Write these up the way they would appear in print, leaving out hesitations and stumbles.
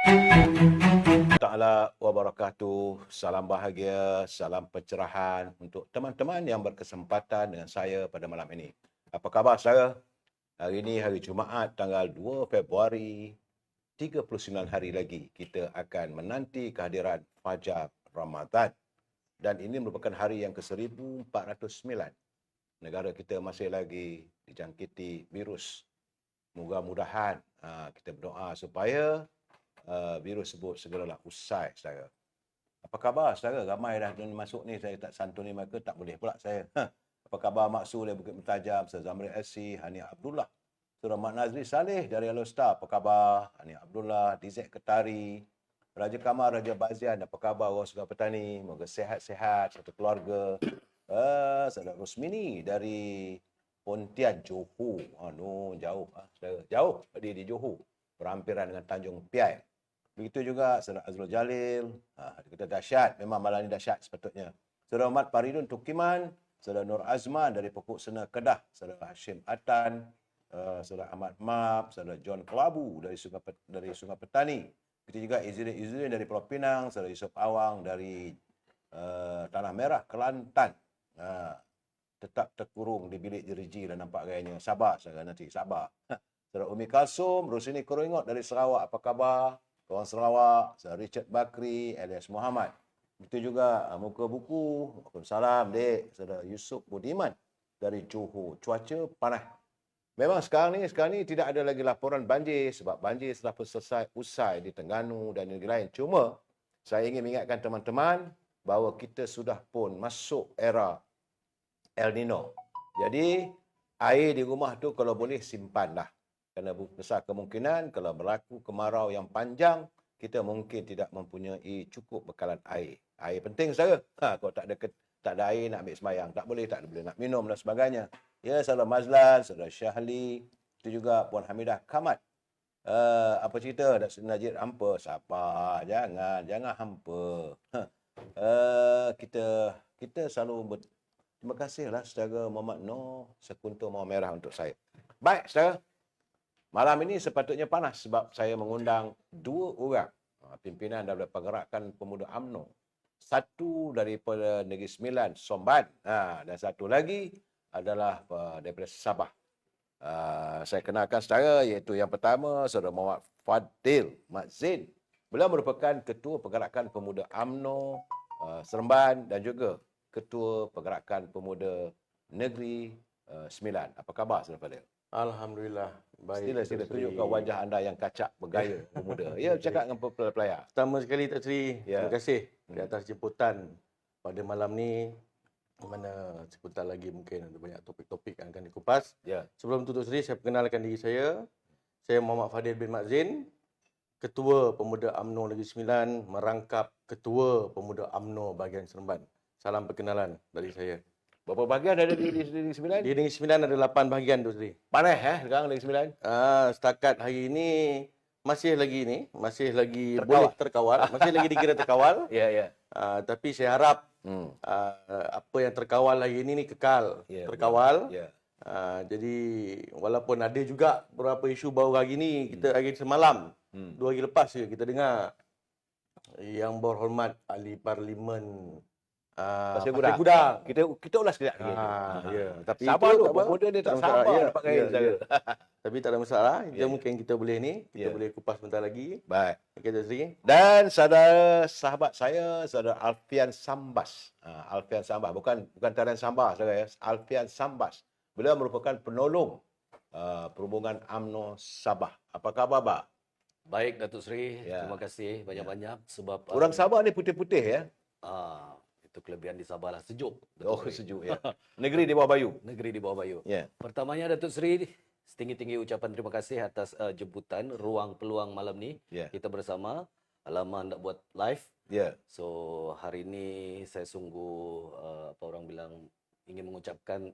Ta'ala wabarakatuh. Salam bahagia, salam pencerahan untuk teman-teman yang berkesempatan dengan saya pada malam ini. Apa khabar saudara? Hari ini hari Jumaat tanggal 2 Februari, 39 hari lagi kita akan menanti kehadiran Fajar Ramadan. Dan ini merupakan hari yang ke-1409. Negara kita masih lagi dijangkiti virus. Mudah-mudahan kita berdoa supaya virus sebut segeralah usai saudara. Apa khabar saudara? Ramai dah masuk ni, saya tak santuni mereka, tak boleh pula saya. Apa khabar Mak Su dari Bukit Mentajam, Sir Zamri SC, Hani Abdullah, Surah Mak Nazri Saleh dari Hello Star, apa khabar? Hani Abdullah, DZ Ketari, Raja Kamal, Raja Bazian, apa khabar orang Sungai Petani? Moga sehat-sehat satu keluarga. Saudara Rosmini dari Pontian, Johor. Jauh. Saudara. Jauh di Johor. Berhampiran dengan Tanjung Piai. Begitu juga Saudara Azrul Jalil. Kita dahsyat. Memang malam ini dahsyat sepatutnya. Saudara Ahmad Paridun Tukiman. Saudara Nur Azman dari Pokok Sena Kedah. Saudara Hashim Atan. Saudara Ahmad Mab. Saudara John Kelabu dari Sungai Petani. Begitu juga Izzuddin dari Pulau Pinang. Saudara Yusof Awang dari Tanah Merah, Kelantan. Tetap terkurung di bilik jereji dan nampak gayanya. Sabar saudara nanti. Sabar. Saudara Umi Kalsum. Rosini Koringot dari Sarawak. Apa khabar? Kawan Sarawak, Sir Richard Bakri, Elias Muhammad. Itu juga Muka Buku. Waalaikumsalam, Dek. Saudara Yusuf Budiman dari Johor. Cuaca panas. Memang sekarang ni tidak ada lagi laporan banjir sebab banjir telah usai di Terengganu dan negeri lain. Cuma saya ingin mengingatkan teman-teman bahawa kita sudah pun masuk era El Nino. Jadi air di rumah tu kalau boleh simpanlah. Kerana besar kemungkinan kalau berlaku kemarau yang panjang, kita mungkin tidak mempunyai cukup bekalan air. Air penting saudara. Kalau tak ada air nak ambil sembahyang, tak boleh nak minum dan sebagainya. Ya, saudara Mazlan, saudara Syahli, itu juga Puan Hamidah Kamat. Apa cerita Datuk Najib hampa? Sabar, jangan hampa. Kita selalu terima kasihlah saudara Muhammad Noor sekuntum mawar merah untuk saya. Baik saudara. Malam ini sepatutnya panas sebab saya mengundang dua orang pimpinan daripada Pergerakan Pemuda UMNO. Satu daripada Negeri Sembilan, Somban. Dan satu lagi adalah daripada Sabah. Saya kenalkan saudara, iaitu yang pertama, Saudara Muhammad Fadil Mat Zain. Beliau merupakan Ketua Pergerakan Pemuda UMNO Seremban dan juga Ketua Pergerakan Pemuda Negeri Sembilan. Apa khabar Saudara Fadil? Alhamdulillah. Baik. Sila tunjukkan wajah anda yang kacak bergaya pemuda. Ya, bercakap dengan pelayar. Pertama sekali Tan Sri, terima kasih di atas jemputan pada malam ni, di mana sebentar lagi mungkin ada banyak topik-topik yang akan dikupas. Ya. Sebelum tutup Sri, saya perkenalkan diri saya. Saya Muhammad Fadil bin Mat Zain, Ketua Pemuda UMNO Negeri Sembilan, merangkap Ketua Pemuda UMNO bahagian Seremban. Salam perkenalan dari saya. Berapa bahagian ada di Negeri Sembilan? Di Negeri Sembilan ada 8 bahagian tu Sri. Panas sekarang Negeri Sembilan? Setakat hari ini masih lagi boleh terkawal, masih lagi dikira terkawal. Ya. Tapi saya harap apa yang terkawal hari ini kekal terkawal. Ya. Jadi walaupun ada juga beberapa isu baru hari ini, kita hari semalam, 2 hari lepas kita dengar yang berhormat ahli parlimen Pasir Gudang. Kita ulas sekejap lagi. Ya. Tapi sabar itu tu, pemuda dia tak sabar dapat gaya saudara. Tapi tak ada masalah. Mungkin kita boleh boleh kupas sebentar lagi. Baik. Okey, Sri. Dan sahabat saya, saudara Alfian Sambas. Alfian Sambas, bukan Tarian Sambas saudara ya. Alfian Sambas. Beliau merupakan penolong perhubungan UMNO Sabah. Apa khabar, Pak? Baik, Datuk Sri. Terima kasih banyak-banyak sebab orang Sabah ni putih-putih ya. Itu kelebihan di Sabah lah, sejuk. Sejuk ya. Negeri di bawah bayu. Negeri di bawah bayu. Ya. Pertamanya Datuk Sri, setinggi-tinggi ucapan terima kasih atas jemputan ruang peluang malam ni. Kita bersama. Alamak nak buat live. So hari ini saya sungguh apa orang bilang ingin mengucapkan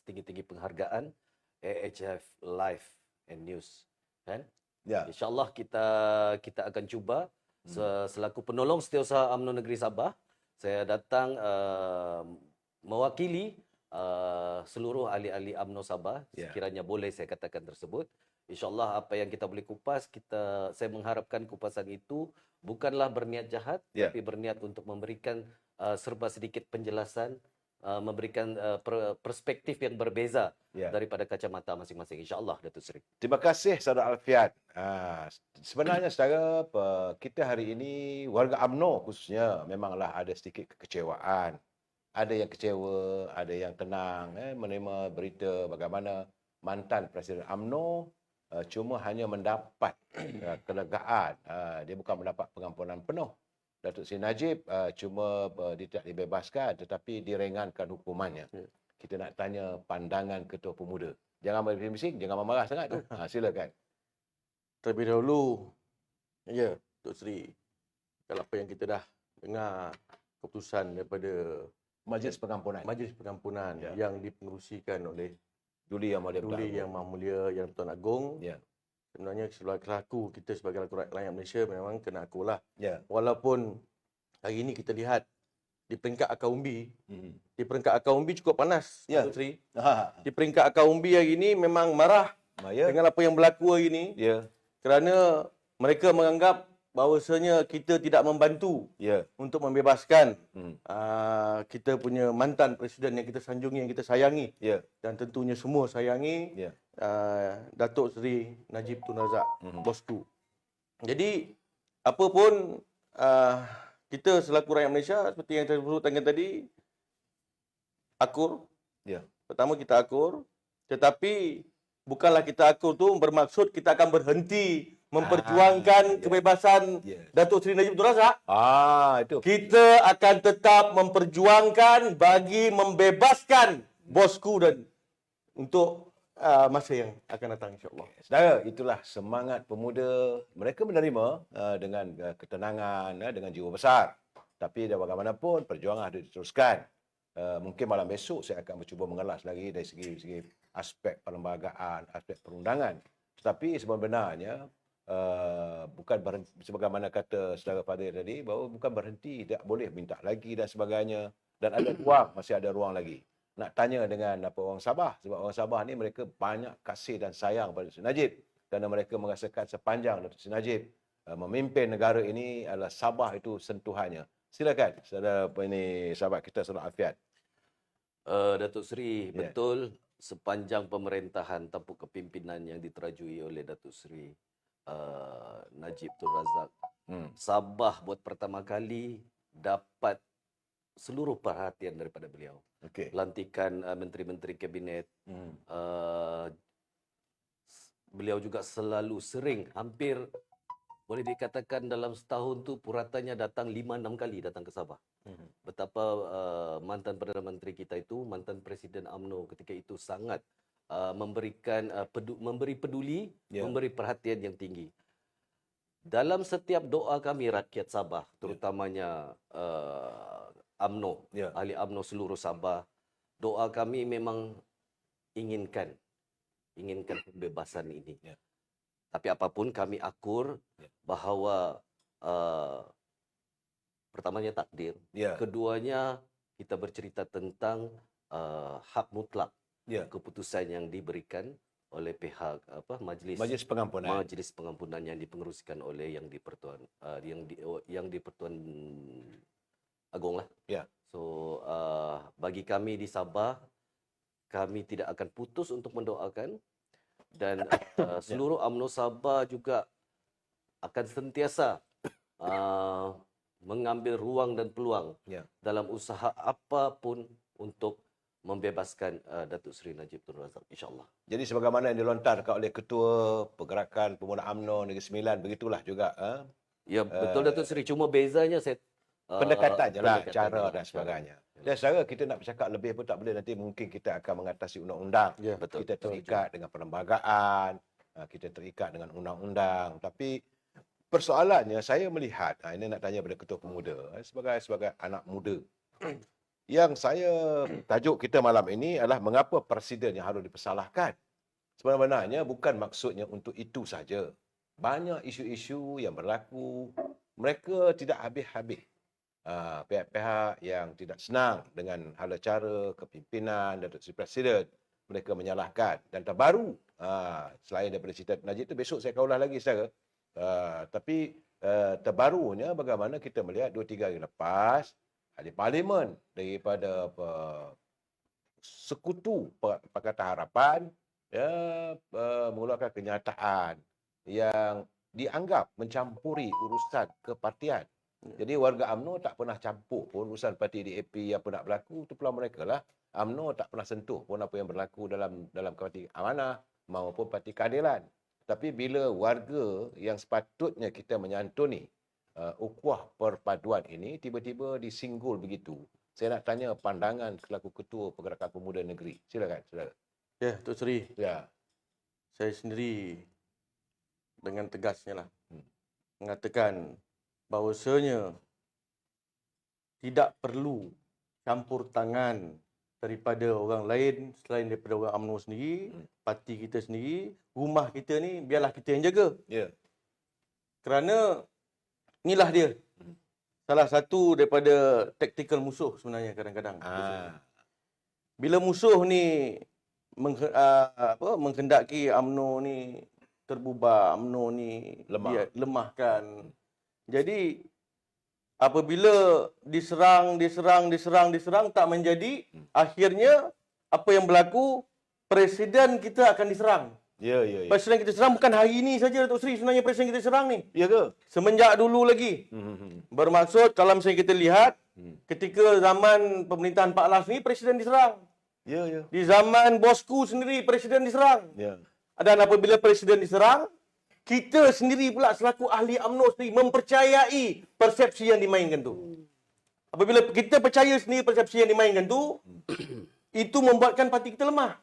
setinggi-tinggi penghargaan AHF Live and News, kan? InsyaAllah kita akan cuba selaku penolong Setiausaha UMNO Negeri Sabah. Saya datang mewakili seluruh ahli-ahli UMNO Sabah, sekiranya boleh saya katakan tersebut, InsyaAllah apa yang kita boleh kupas, saya mengharapkan kupasan itu bukanlah berniat jahat, Ya. tapi berniat untuk memberikan serba sedikit penjelasan, memberikan perspektif yang berbeza Ya. daripada kacamata masing-masing. InsyaAllah, Datuk Seri. Terima kasih Saudara Alfian. Sebenarnya secara kita hari ini, warga UMNO khususnya, memanglah ada sedikit kekecewaan. Ada yang kecewa, ada yang tenang menerima berita bagaimana mantan Presiden UMNO cuma hanya mendapat kelegaan. Dia bukan mendapat pengampunan penuh. Datuk Seri Najib cuma dia tidak dibebaskan tetapi diringankan hukumannya. Kita nak tanya pandangan Ketua Pemuda. Jangan berbising, jangan marah sangat tu. Silakan. Terlebih dahulu, ya, Tok Sri, kalau apa yang kita dah dengar keputusan daripada Majlis Pengampunan. Majlis Pengampunan Ya. yang dipengerusikan oleh Duli Yang Mulia Duli Yang Maha Mulia Yang Tuan Agong. Ya. Sebenarnya selaku kita sebagai rakyat Malaysia memang kena akulah. Ya. Walaupun hari ini kita lihat di peringkat akar umbi, Hmm. di peringkat akar umbi cukup panas, Ya. Tok Sri. Ha. Di peringkat akar umbi hari ini memang marah Ya. dengan apa yang berlaku hari ini Ya. kerana mereka menganggap bahawasanya kita tidak membantu Ya. untuk membebaskan Hmm. kita punya mantan presiden yang kita sanjungi, yang kita sayangi, Ya. dan tentunya semua sayangi, Ya. Datuk Seri Najib Tun Razak, Mhm. bosku. Jadi apa pun kita selaku rakyat Malaysia seperti yang saya sebutkan tadi, akur. Ya. Pertama kita akur, tetapi bukanlah kita akur tu bermaksud kita akan berhenti memperjuangkan ya. kebebasan Ya. Datuk Seri Najib Tun Razak. Itu. Kita akan tetap memperjuangkan bagi membebaskan bosku dan untuk masa yang akan datang, insyaAllah. Saudara, itulah semangat pemuda. Mereka menerima dengan ketenangan, dengan jiwa besar. Tapi dah bagaimanapun, perjuangan harus diteruskan. Mungkin malam besok saya akan mencuba mengelas lagi dari segi aspek perlembagaan, aspek perundangan. Tetapi sebenarnya bukan berhenti, sebagaimana kata saudara Fadil tadi, bahawa bukan berhenti, tak boleh minta lagi dan sebagainya. Dan ada ruang, masih ada ruang lagi. Nak tanya dengan orang Sabah, sebab orang Sabah ni mereka banyak kasih dan sayang pada Datuk Seri Najib kerana mereka merasakan sepanjang Datuk Seri Najib memimpin negara ini adalah Sabah itu sentuhannya. Silakan saudara ini sahabat kita Saudara Alfian. Datuk Seri, Ya. betul, sepanjang pemerintahan tampuk kepimpinan yang diterajui oleh Datuk Seri Najib Tun Razak, Sabah buat pertama kali dapat seluruh perhatian daripada beliau. Okey. Pelantikan menteri-menteri kabinet. Beliau juga selalu sering, hampir boleh dikatakan dalam setahun tu puratannya datang 5-6 kali datang ke Sabah. Betapa mantan Perdana Menteri kita itu, mantan Presiden UMNO ketika itu sangat memberi peduli, Ya. memberi perhatian yang tinggi. Dalam setiap doa kami rakyat Sabah, terutamanya UMNO, Ya. ahli UMNO seluruh Sabah, doa kami memang inginkan pembebasan ini. Ya. Tapi apapun kami akur bahawa pertamanya takdir, Ya. keduanya kita bercerita tentang hak mutlak, Ya. keputusan yang diberikan oleh pihak Majlis Pengampunan. Majlis Pengampunan yang dipengerusikan oleh yang di-Pertuan yang di-Pertuan Agong lah. Ya. So bagi kami di Sabah, kami tidak akan putus untuk mendoakan, dan seluruh UMNO Sabah juga akan sentiasa mengambil ruang dan peluang dalam usaha apapun untuk membebaskan Datuk Seri Najib Tun Razak, insyaAllah. Jadi sebagaimana yang dilontarkan oleh Ketua Pergerakan Pemuda UMNO Negeri Sembilan, begitulah juga. Ya, betul Datuk Seri. Cuma bezanya saya Pendekatan je lah, pendekatan cara je lah, dan cara. sebagainya. Dan secara kita nak bercakap lebih pun tak boleh, nanti mungkin kita akan mengatasi undang-undang. Ya, betul. Kita terikat dengan perlembagaan, kita terikat dengan undang-undang. Tapi persoalannya saya melihat, ini nak tanya pada Ketua Pemuda, sebagai anak muda. Yang saya, tajuk kita malam ini adalah mengapa presiden yang harus dipersalahkan. Sebenarnya bukan maksudnya untuk itu saja. Banyak isu-isu yang berlaku, mereka tidak habis-habis. Pihak-pihak yang tidak senang dengan hala cara kepimpinan Datuk Seri Presiden, mereka menyalahkan. Dan terbaru Selain daripada cerita Najib tu, besok saya akan ulas lagi secara. Tapi terbarunya bagaimana kita melihat 2-3 hari lepas, ahli parlimen daripada sekutu Pakatan Harapan mengeluarkan kenyataan yang dianggap mencampuri urusan kepartian. Jadi warga UMNO tak pernah campur pun urusan parti DAP apa nak berlaku, itu peluang mereka lah. UMNO tak pernah sentuh pun apa yang berlaku dalam parti amanah maupun parti keadilan. Tapi bila warga yang sepatutnya kita menyantuni ukhuwah perpaduan ini tiba-tiba disinggul begitu, saya nak tanya pandangan selaku Ketua Pergerakan Pemuda Negeri. Silakan, saudara. Ya, Tok Seri. Ya. Saya sendiri dengan tegasnya lah mengatakan bahawasanya tidak perlu campur tangan daripada orang lain selain daripada orang UMNO sendiri, parti kita sendiri, rumah kita ni biarlah kita yang jaga. Ya. Kerana inilah dia. Salah satu daripada taktikal musuh sebenarnya kadang-kadang. Bila musuh ni menghendaki UMNO ni terbubar, UMNO ni lemahkan. Jadi apabila diserang tak menjadi, akhirnya apa yang berlaku, presiden kita akan diserang. Ya. Presiden kita serang bukan hari ini saja, Datuk Seri, sebenarnya presiden kita serang ni. Ya ke? Semenjak dulu lagi. Bermaksud kalau misalnya kita lihat ketika zaman pemerintahan Pak Las ni presiden diserang. Ya. Di zaman bosku sendiri presiden diserang. Ya. Dan apabila presiden diserang, kita sendiri pula selaku ahli UMNO sendiri mempercayai persepsi yang dimainkan tu. Apabila kita percaya sendiri persepsi yang dimainkan tu, itu membuatkan parti kita lemah.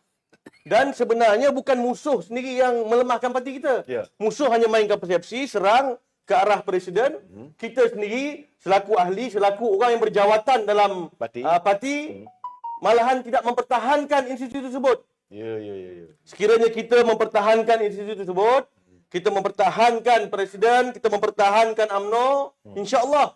Dan sebenarnya bukan musuh sendiri yang melemahkan parti kita. Ya. Musuh hanya mainkan persepsi, serang ke arah presiden. Kita sendiri selaku ahli, selaku orang yang berjawatan dalam parti malahan tidak mempertahankan institusi tersebut. Ya. Sekiranya kita mempertahankan institusi tersebut, kita mempertahankan presiden, kita mempertahankan UMNO, insya-Allah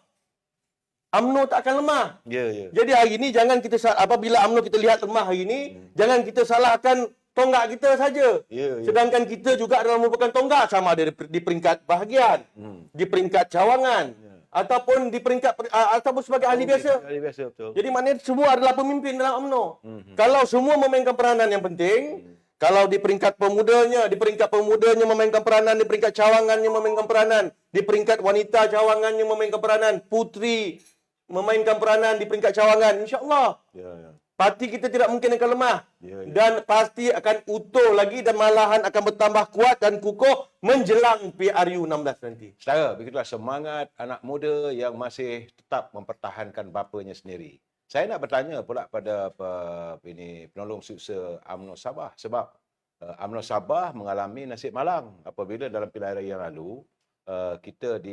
UMNO tak akan lemah. Ya. Jadi hari ini jangan kita apabila UMNO kita lihat lemah hari ini, jangan kita salahkan tonggak kita saja. Ya. Sedangkan kita juga adalah merupakan tonggak, sama ada di peringkat bahagian, di peringkat cawangan, ataupun di peringkat ataupun sebagai ahli biasa. Ahli biasa, betul. Jadi maknanya semua adalah pemimpin dalam UMNO. Kalau semua memainkan peranan yang penting, kalau di peringkat pemudanya memainkan peranan, di peringkat cawangannya memainkan peranan, di peringkat wanita cawangannya memainkan peranan, putri memainkan peranan di peringkat cawangan, insya-Allah. Ya. Parti kita tidak mungkin akan lemah. Ya. Dan pasti akan utuh lagi dan malahan akan bertambah kuat dan kukuh menjelang PRU 16 nanti. Saudara, begitulah semangat anak muda yang masih tetap mempertahankan bapanya sendiri. Saya nak bertanya pula pada penolong suksa UMNO Sabah, sebab UMNO Sabah mengalami nasib malang apabila dalam pilihan raya yang lalu kita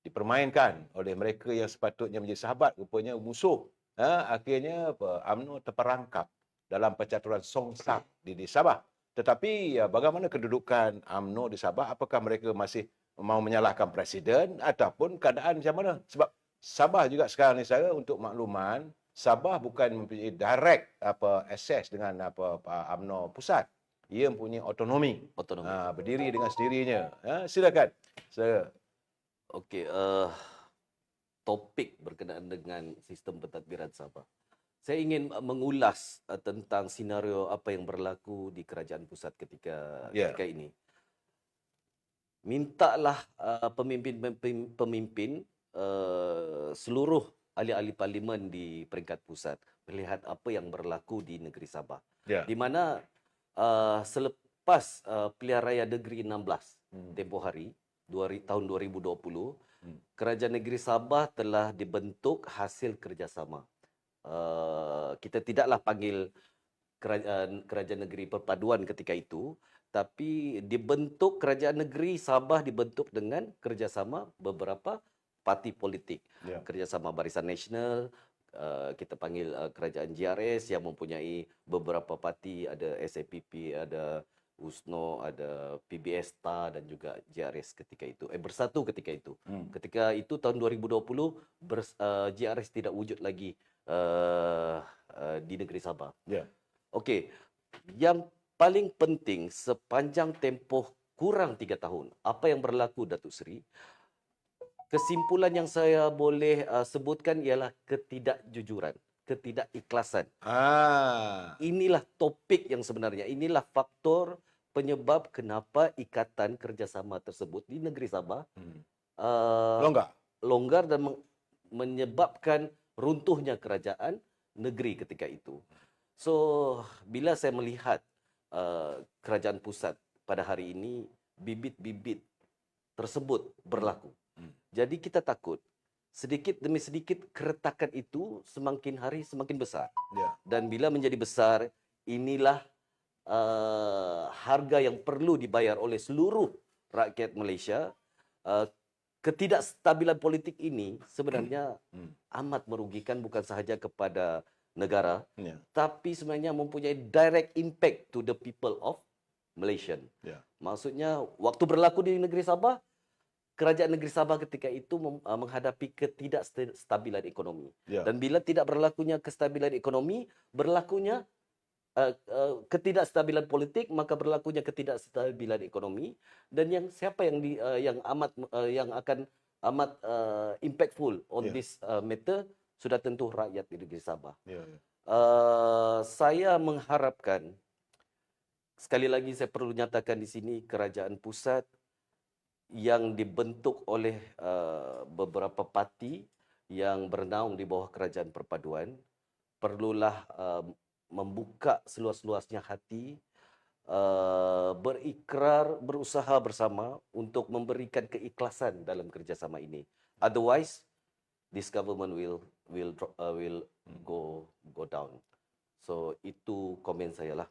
dipermainkan oleh mereka yang sepatutnya menjadi sahabat, rupanya musuh. Akhirnya UMNO terperangkap dalam percaturan songsap di Sabah. Tetapi bagaimana kedudukan UMNO di Sabah? Apakah mereka masih mau menyalahkan presiden ataupun keadaan macam mana? Sebab Sabah juga sekarang ni, saya untuk makluman, Sabah bukan mempunyai direct akses dengan UMNO pusat. Ia mempunyai otonomi. Berdiri dengan sendirinya. Silakan. Okey, topik berkenaan dengan sistem pentadbiran Sabah. Saya ingin mengulas tentang senario apa yang berlaku di kerajaan pusat ketika ini. Mintalah pemimpin seluruh ahli-ahli parlimen di peringkat pusat melihat apa yang berlaku di negeri Sabah. Di mana selepas pilihan raya negeri 16 tempoh hari tahun 2020, kerajaan negeri Sabah telah dibentuk hasil kerjasama. Kita tidaklah panggil kerajaan negeri perpaduan ketika itu, tapi dibentuk kerajaan negeri Sabah dibentuk dengan kerjasama beberapa parti politik. Kerjasama Barisan Nasional, kita panggil kerajaan GRS yang mempunyai beberapa parti, ada SAPP, ada USNO, ada PBS TAR dan juga GRS ketika itu. Bersatu ketika itu. Ketika itu tahun 2020, GRS tidak wujud lagi di negeri Sabah. Okey. yang paling penting sepanjang tempoh kurang 3 tahun, apa yang berlaku Datuk Seri, kesimpulan yang saya boleh sebutkan ialah ketidakjujuran, ketidakikhlasan. Inilah topik yang sebenarnya, inilah faktor penyebab kenapa ikatan kerjasama tersebut di negeri Sabah longgar dan menyebabkan runtuhnya kerajaan negeri ketika itu. So, bila saya melihat kerajaan pusat pada hari ini, bibit-bibit tersebut berlaku. Jadi kita takut sedikit demi sedikit keretakan itu semakin hari semakin besar. Dan bila menjadi besar, inilah harga yang perlu dibayar oleh seluruh rakyat Malaysia. Ketidakstabilan politik ini sebenarnya amat merugikan bukan sahaja kepada negara, tapi sebenarnya mempunyai direct impact to the people of Malaysian. Maksudnya, waktu berlaku di negeri Sabah, kerajaan negeri Sabah ketika itu menghadapi ketidakstabilan ekonomi. Dan bila tidak berlakunya kestabilan ekonomi, berlakunya ketidakstabilan politik, maka berlakunya ketidakstabilan ekonomi. Dan siapa yang akan amat impactful on this matter sudah tentu rakyat di negeri Sabah. Saya mengharapkan, sekali lagi saya perlu nyatakan di sini, kerajaan pusat yang dibentuk oleh beberapa parti yang bernaung di bawah kerajaan perpaduan perlulah membuka seluas-luasnya hati, berikrar, berusaha bersama untuk memberikan keikhlasan dalam kerjasama ini. Otherwise, this government will go down. So itu komen saya lah.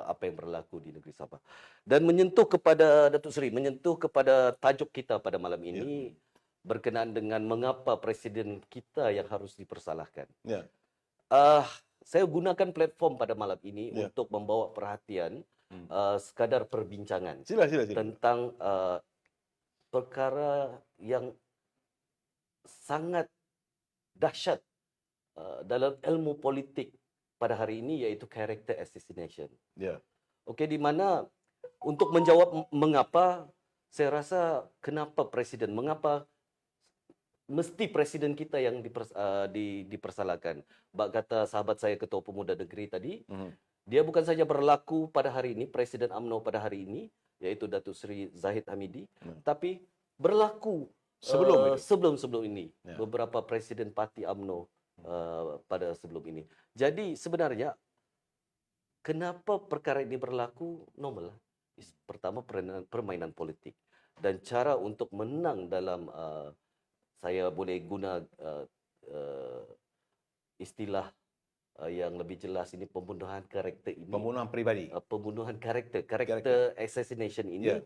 Apa yang berlaku di negeri Sabah. Dan menyentuh kepada Datuk Seri, menyentuh kepada tajuk kita pada malam ini berkenaan dengan mengapa presiden kita yang harus dipersalahkan. Saya gunakan platform pada malam ini untuk membawa perhatian sekadar perbincangan tentang perkara yang sangat dahsyat dalam ilmu politik pada hari ini, iaitu character assassination. Okey, di mana untuk menjawab mengapa, saya rasa kenapa mengapa mesti presiden kita yang dipersalahkan. Bak kata sahabat saya Ketua Pemuda Negeri tadi, dia bukan saja berlaku pada hari ini, Presiden UMNO pada hari ini, iaitu Datuk Seri Zahid Hamidi, tapi berlaku sebelum ini. Beberapa presiden parti UMNO pada sebelum ini. Jadi sebenarnya kenapa perkara ini berlaku? Normal. Pertama, permainan politik. Dan cara untuk menang dalam, saya boleh guna istilah yang lebih jelas ini, pembunuhan karakter ini. Pembunuhan pribadi. Pembunuhan karakter assassination ini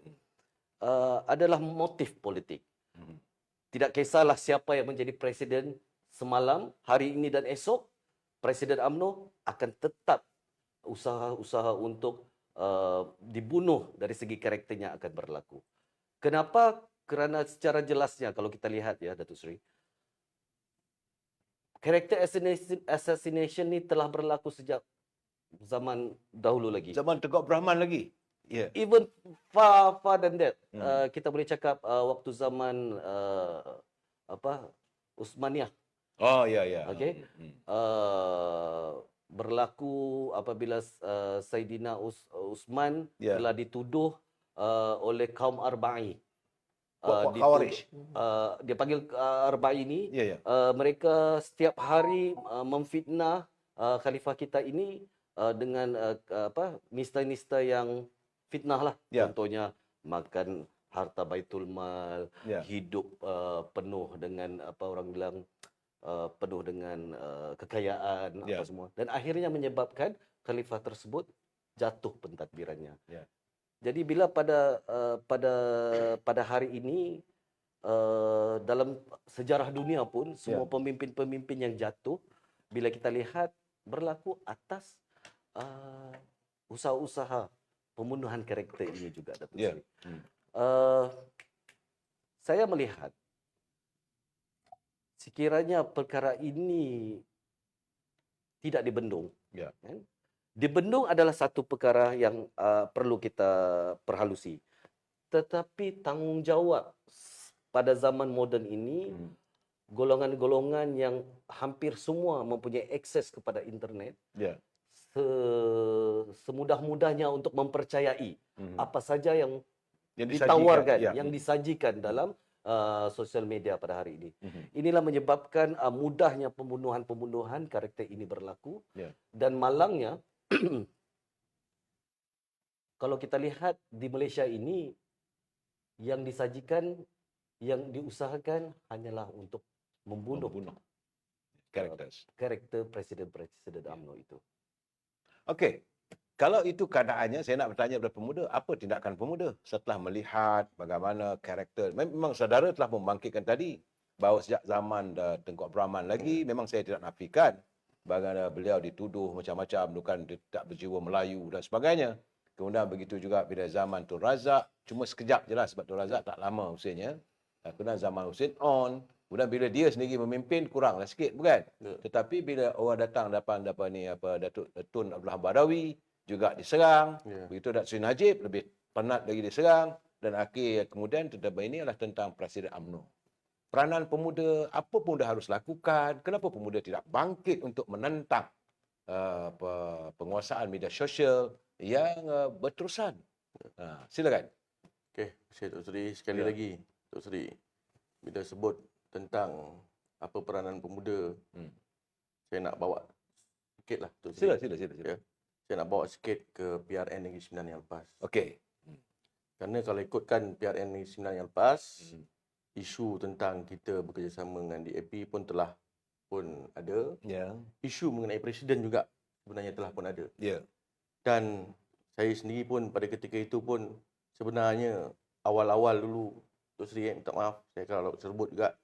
adalah motif politik. Tidak kisahlah siapa yang menjadi presiden semalam, hari ini dan esok, Presiden UMNO akan tetap usaha-usaha untuk dibunuh dari segi karakternya akan berlaku. Kenapa? Kerana secara jelasnya kalau kita lihat ya Datuk Seri, character assassination ni telah berlaku sejak zaman dahulu lagi. Zaman Tegak Brahman lagi. Even far than that. Kita boleh cakap waktu zaman Utsmaniyah. Okey. Berlaku apabila Saidina Utsman telah dituduh oleh kaum Arba'i. Dia panggil Arba'i ini, mereka setiap hari memfitnah khalifah kita ini dengan nista-nista yang fitnah lah. Contohnya makan harta Baitul Mal, hidup penuh dengan orang bilang penuh dengan kekayaan apa semua, dan akhirnya menyebabkan khalifah tersebut jatuh pentadbirannya. Jadi bila pada hari ini dalam sejarah dunia pun semua pemimpin-pemimpin yang jatuh, bila kita lihat berlaku atas usaha-usaha pembunuhan karakter ini juga, Datuk Seri. Saya melihat sekiranya perkara ini tidak dibendung, Di bendung adalah satu perkara yang perlu kita perhalusi. Tetapi tanggungjawab pada zaman moden ini, golongan-golongan yang hampir semua mempunyai akses kepada internet, semudah-mudahnya untuk mempercayai apa saja yang ditawarkan, yang disajikan dalam sosial media pada hari ini. Inilah menyebabkan mudahnya pembunuhan-pembunuhan karakter ini berlaku. Dan malangnya, kalau kita lihat di Malaysia ini, yang disajikan, yang diusahakan hanyalah untuk membunuh karakter Presiden UMNO itu. Okey. Kalau itu keadaannya, saya nak bertanya kepada pemuda, apa tindakan pemuda setelah melihat bagaimana karakter, memang saudara telah membangkitkan tadi, bahawa sejak zaman Tengku Abdul Rahman lagi, memang saya tidak nafikan bagaimana beliau dituduh macam-macam, bukan tak berjiwa Melayu dan sebagainya. Kemudian begitu juga bila zaman Tun Razak, cuma sekejap je lah sebab Tun Razak tak lama usianya. Kemudian zaman Husin On, kemudian bila dia sendiri memimpin, kuranglah sikit, bukan? Tetapi bila orang datang dapat ni Datuk Tun Abdul Rahman Badawi juga diserang, begitu Datuk Seri Najib lebih penat lagi diserang, dan akhir kemudian tetapi ini adalah tentang Presiden UMNO. Peranan pemuda, apa pemuda harus lakukan? Kenapa pemuda tidak bangkit untuk menentang penguasaan media sosial yang berterusan? Silakan. Okey, saya Tok Seri sekali lagi. Tok Seri, bila sebut tentang apa peranan pemuda, saya nak bawa sikit lah Tok Seri. Sila. Ya. Saya nak bawa sikit ke PRN Negeri Sembilan yang lepas. Okey. Kerana kalau ikutkan PRN Negeri Sembilan yang lepas, isu tentang kita bekerjasama dengan DAP pun telah pun ada. Isu mengenai presiden juga sebenarnya telah pun ada. Dan saya sendiri pun pada ketika itu pun sebenarnya awal-awal dulu, Tok Seri, minta maaf saya kalau sebut juga,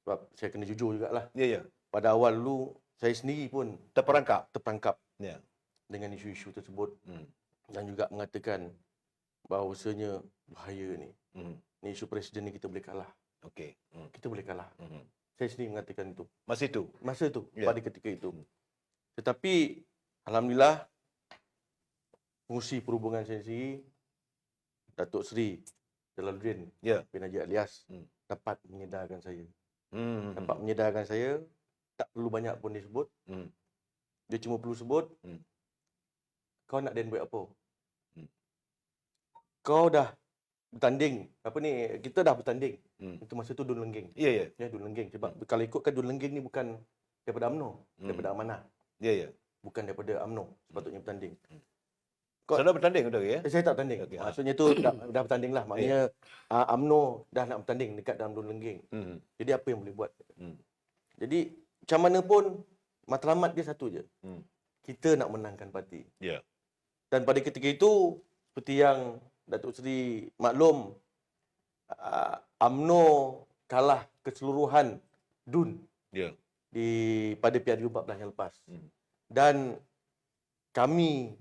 sebab saya kena jujur jugalah. Pada awal dulu saya sendiri pun terperangkap dengan isu-isu tersebut, dan juga mengatakan bahawasanya bahaya ni. Ni isu presiden ni kita boleh kalah. Kita boleh kalah. Saya sendiri mengatakan itu. Masa itu, pada ketika itu. Tetapi alhamdulillah, pengurusi perhubungan saya sendiri, Datuk Seri Jalaluddin bin Haji Alias, dapat menyedarkan saya. Dapat menyedarkan saya, tak perlu banyak pun disebut. Dia cuma perlu sebut, kau nak Dan buat apa? Kau dah bertanding, kita dah bertanding. Itu masa tu Dun Lenggeng. Dun Lenggeng. Sebab kalau ikutkan Dun Lenggeng ni bukan daripada UMNO, daripada Amanah. Bukan daripada UMNO sepatutnya bertanding. Saudara bertanding betul ya? Saya tak bertanding. Maksudnya tu dah bertanding lah. Maknanya UMNO dah nak bertanding dekat dalam Dun Lenggeng. Jadi apa yang boleh buat? Jadi macam mana pun matlamat dia satu je. Kita nak menangkan parti. Dan pada ketika itu, seperti yang Datuk Seri maklum, UMNO kalah keseluruhan DUN pada PRU14 yang lepas. Dan kami,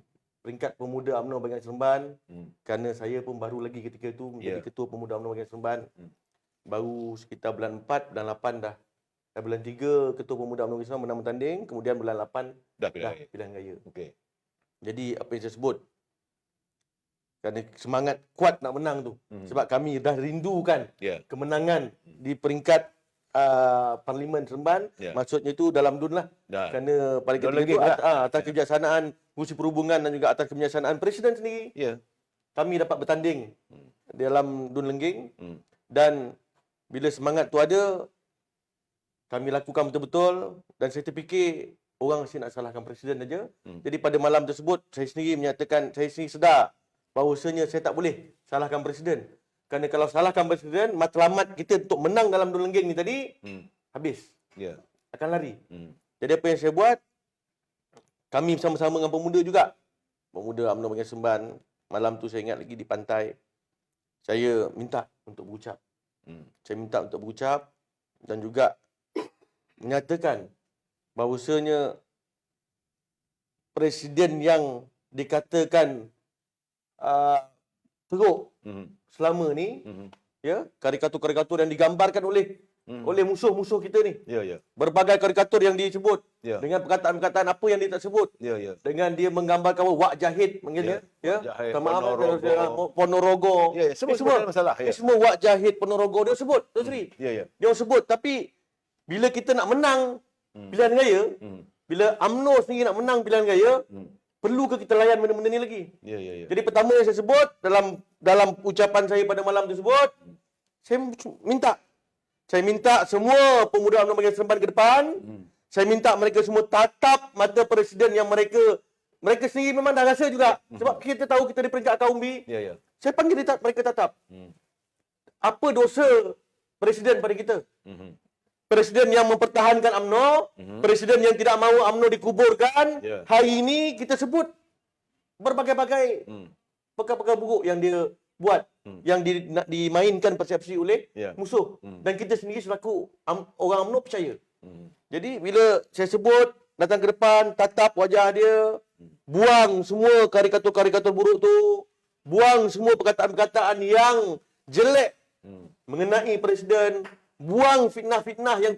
peringkat pemuda UMNO Bahagian Seremban, kerana saya pun baru lagi ketika itu menjadi ketua pemuda UMNO Bahagian Seremban, baru sekitar bulan 4, bulan 8 dah. Dan bulan 3 ketua pemuda UMNO Bahagian Seremban menang bertanding, kemudian bulan 8 dah pilihan raya. Jadi apa yang saya sebut, kerana semangat kuat nak menang tu. Sebab kami dah rindukan kemenangan di peringkat Parlimen Seremban. Maksudnya itu dalam DUN lah. Kerana pada ketika itu atas kebijaksanaan Pengurusi Perhubungan dan juga atas kebijaksanaan Presiden sendiri, kami dapat bertanding dalam DUN Lenggeng. Dan bila semangat tu ada, kami lakukan betul-betul. Dan saya terfikir orang mesti nak salahkan Presiden saja. Jadi pada malam tersebut, saya sendiri menyatakan, saya sendiri sedar bahawasanya saya tak boleh salahkan Presiden. Kerana kalau salahkan Presiden, matlamat kita untuk menang dalam Dun Lenggeng ni tadi, habis. Akan lari. Jadi apa yang saya buat, kami bersama-sama dengan pemuda juga. Pemuda UMNO Bahagian Seremban, malam tu saya ingat lagi di pantai, saya minta untuk berucap. Saya minta untuk berucap dan juga menyatakan bahawasanya Presiden yang dikatakan teruk selama ni, karikatur-karikatur yang digambarkan oleh oleh musuh-musuh kita ni. Ya, ya. Berbagai karikatur yang disebut. Ya. Dengan perkataan-perkataan apa yang dia tak sebut. Ya, ya. Dengan dia menggambarkan wak jahit panggilnya. Wak jahit, Maaf, Ponorogo. Ponorogo. Ya, ya. Semua Ini ada masalah. Ya. ini semua wak jahit Ponorogo dia sebut, Tuan Sri. Ya, ya. Dia orang sebut, tapi bila kita nak menang pilihan raya, bila UMNO sendiri nak menang pilihan raya, perlu ke kita layan benda-benda ni lagi? Ya, ya, ya. Jadi pertama yang saya sebut dalam ucapan saya pada malam tersebut, saya minta semua pemuda UMNO Bahagian Seremban ke depan, saya minta mereka semua tatap mata presiden yang mereka sendiri memang dah rasa juga. Sebab kita tahu kita di peringkat kaum B. Ya, ya. Saya panggil mereka tatap. Apa dosa presiden pada kita? Presiden yang mempertahankan UMNO, presiden yang tidak mahu UMNO dikuburkan. Ya. Hari ini kita sebut berbagai-bagai perkara-perkara buruk yang dia buat, yang dimainkan persepsi oleh musuh. Dan kita sendiri selaku orang UMNO percaya. Jadi bila saya sebut, datang ke depan, tatap wajah dia, buang semua karikatur-karikatur buruk tu, buang semua perkataan-perkataan yang jelek mengenai presiden, buang fitnah-fitnah yang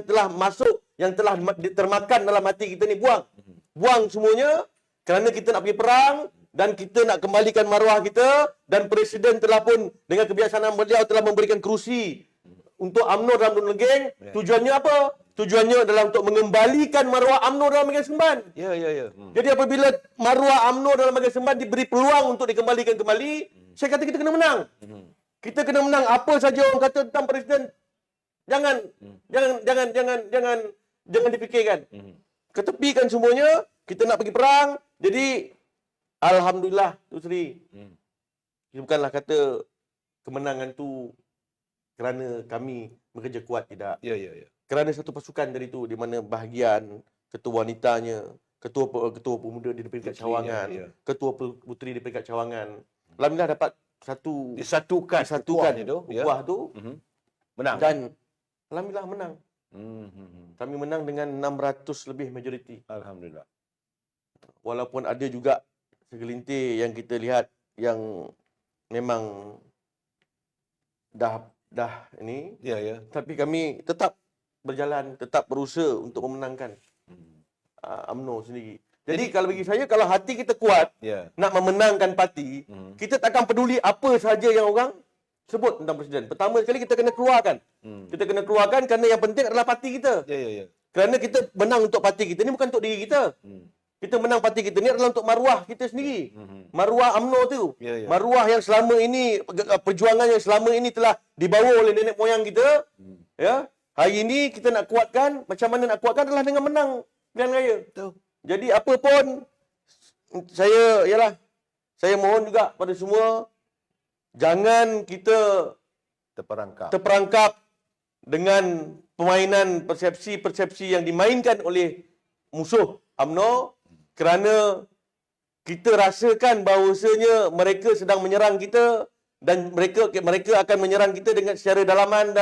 telah masuk, yang telah termakan dalam hati kita ni, buang semuanya, kerana kita nak pergi perang dan kita nak kembalikan maruah kita, dan presiden telah pun dengan kebijaksanaan beliau telah memberikan kerusi untuk UMNO dalam Dun Legeng. Tujuannya apa? Tujuannya adalah untuk mengembalikan maruah UMNO dalam Bahagian Seremban. Ya, ya, ya. Jadi apabila maruah UMNO dalam Bahagian Seremban diberi peluang untuk dikembalikan kembali, saya kata kita kena menang. Kita kena menang. Apa saja orang kata tentang presiden, jangan dipikirkan. Ketepikan semuanya, kita nak pergi perang. Jadi alhamdulillah, Tu Sri. Kita bukanlah kata kemenangan tu kerana kami bekerja kuat, tidak. Ya, ya, ya. Kerana satu pasukan dari tu, di mana bahagian ketua wanitanya, ketua pemuda di peringkat Cawangan, ketua puteri di peringkat Cawangan, alhamdulillah dapat disatukan ukhuwah tu, menang. dan alhamdulillah menang. Kami menang dengan 600 lebih majoriti. Alhamdulillah. Walaupun ada juga segelintir yang kita lihat yang memang dah ini, Ya, ya. tapi kami tetap berjalan, tetap berusaha untuk memenangkan UMNO sendiri. Jadi kalau bagi saya, kalau hati kita kuat nak memenangkan parti, kita tak akan peduli apa saja yang orang sebut tentang presiden. Pertama sekali kita kena keluarkan. Kita kena keluarkan kerana yang penting adalah parti kita. Ya, ya, ya. Kerana kita menang untuk parti kita ni, bukan untuk diri kita. Kita menang parti kita ni adalah untuk maruah kita sendiri. Maruah UMNO tu. Ya, ya. Maruah yang selama ini, perjuangan yang selama ini telah dibawa oleh nenek moyang kita. Ya. Hari ini kita nak kuatkan, macam mana nak kuatkan adalah dengan menang pilihan raya. Betul. Jadi apa pun, saya mohon juga pada semua, jangan kita terperangkap dengan permainan persepsi-persepsi yang dimainkan oleh musuh UMNO, kerana kita rasakan bahawasanya mereka sedang menyerang kita, dan mereka akan menyerang kita dengan secara dalaman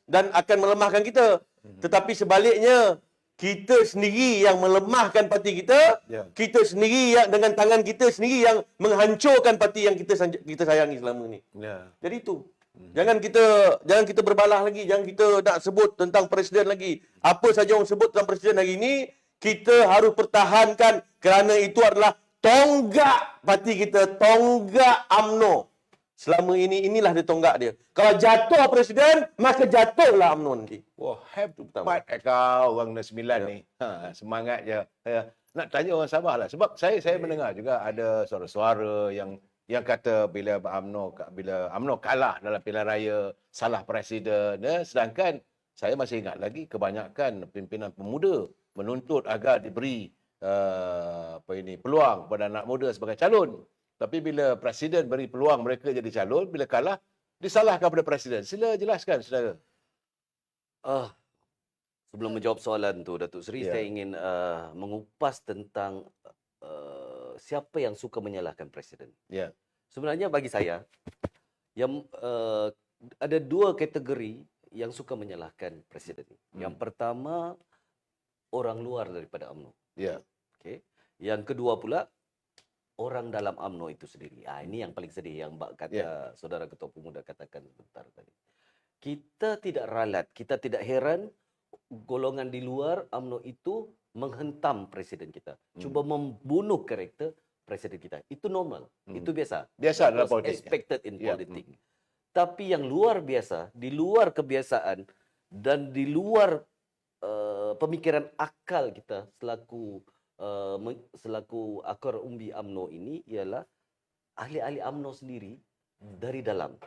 dan akan melemahkan kita. Tetapi sebaliknya, kita sendiri yang melemahkan parti kita, kita sendiri yang dengan tangan kita sendiri yang menghancurkan parti yang kita sayangi selama ini. Jadi itu. Jangan kita berbalah lagi, jangan kita nak sebut tentang presiden lagi. Apa saja orang sebut tentang presiden hari ini, kita harus pertahankan, kerana itu adalah tonggak parti kita, tonggak UMNO. Selama ini, inilah dia tonggak dia. Kalau jatuh presiden, maka jatuhlah UMNO nanti. Wah, hebat kau orang Negeri Sembilan ni. Semangat je. Nak tanya orang Sabah lah. Sebab saya mendengar juga ada suara-suara yang kata bila UMNO kalah dalam pilihan raya, salah presiden. Sedangkan saya masih ingat lagi kebanyakan pimpinan pemuda menuntut agar diberi peluang kepada anak muda sebagai calon. Tapi bila presiden beri peluang mereka jadi calon, bila kalah disalahkan kepada presiden. Sila jelaskan, saudara. Sebelum menjawab soalan tu, Datuk Seri, saya ingin mengupas tentang siapa yang suka menyalahkan presiden. Sebenarnya bagi saya, yang ada dua kategori yang suka menyalahkan presiden. Yang pertama, orang luar daripada UMNO. Okay. Yang kedua pula, orang dalam UMNO itu sendiri. Ini yang paling sedih, yang kata saudara Ketua Pemuda katakan sebentar tadi. kita tidak ralat, kita tidak heran golongan di luar UMNO itu menghentam presiden kita, cuba membunuh karakter presiden kita. Itu normal, itu biasa. Biasa That dalam was politik. expected in Ya. politik. Tapi yang luar biasa, di luar kebiasaan dan di luar pemikiran akal kita selaku akar umbi UMNO ini ialah ahli-ahli UMNO sendiri dari dalam.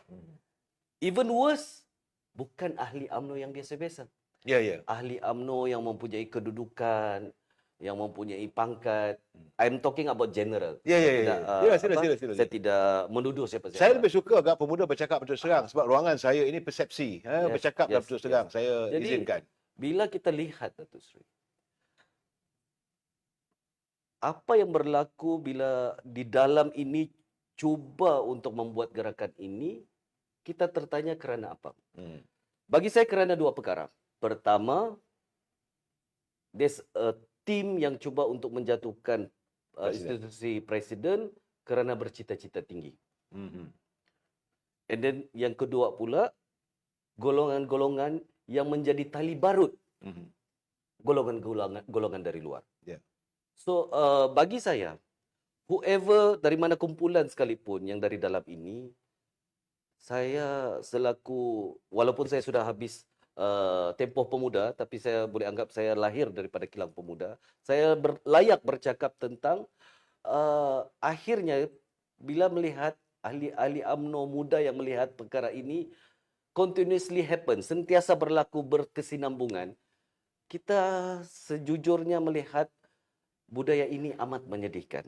Even worse, bukan ahli UMNO yang biasa-biasa. Ya, ya. Ahli UMNO yang mempunyai kedudukan, yang mempunyai pangkat. I'm talking about general. Ya, ya, ya. Tidak, Ya, sila. Saya tidak menuduh siapa-siapa. Saya lebih suka agak pemuda bercakap betul serang sebab ruangan saya ini persepsi. Bercakap yes, betul serang. yes. Saya Jadi, izinkan. bila kita lihat, Datuk Seri, apa yang berlaku bila di dalam ini cuba untuk membuat gerakan ini, kita tertanya kerana apa? Bagi saya kerana dua perkara. Pertama, there's a team yang cuba untuk menjatuhkan institusi presiden kerana bercita-cita tinggi. And then yang kedua pula, golongan-golongan yang menjadi tali barut golongan dari luar. Yeah. So bagi saya, whoever dari mana kumpulan sekalipun yang dari dalam ini, saya selaku, walaupun saya sudah habis tempoh pemuda, tapi saya boleh anggap saya lahir daripada kilang pemuda. Saya layak bercakap tentang akhirnya bila melihat ahli-ahli UMNO muda yang melihat perkara ini continuously happen, sentiasa berlaku berkesinambungan, kita sejujurnya melihat budaya ini amat menyedihkan.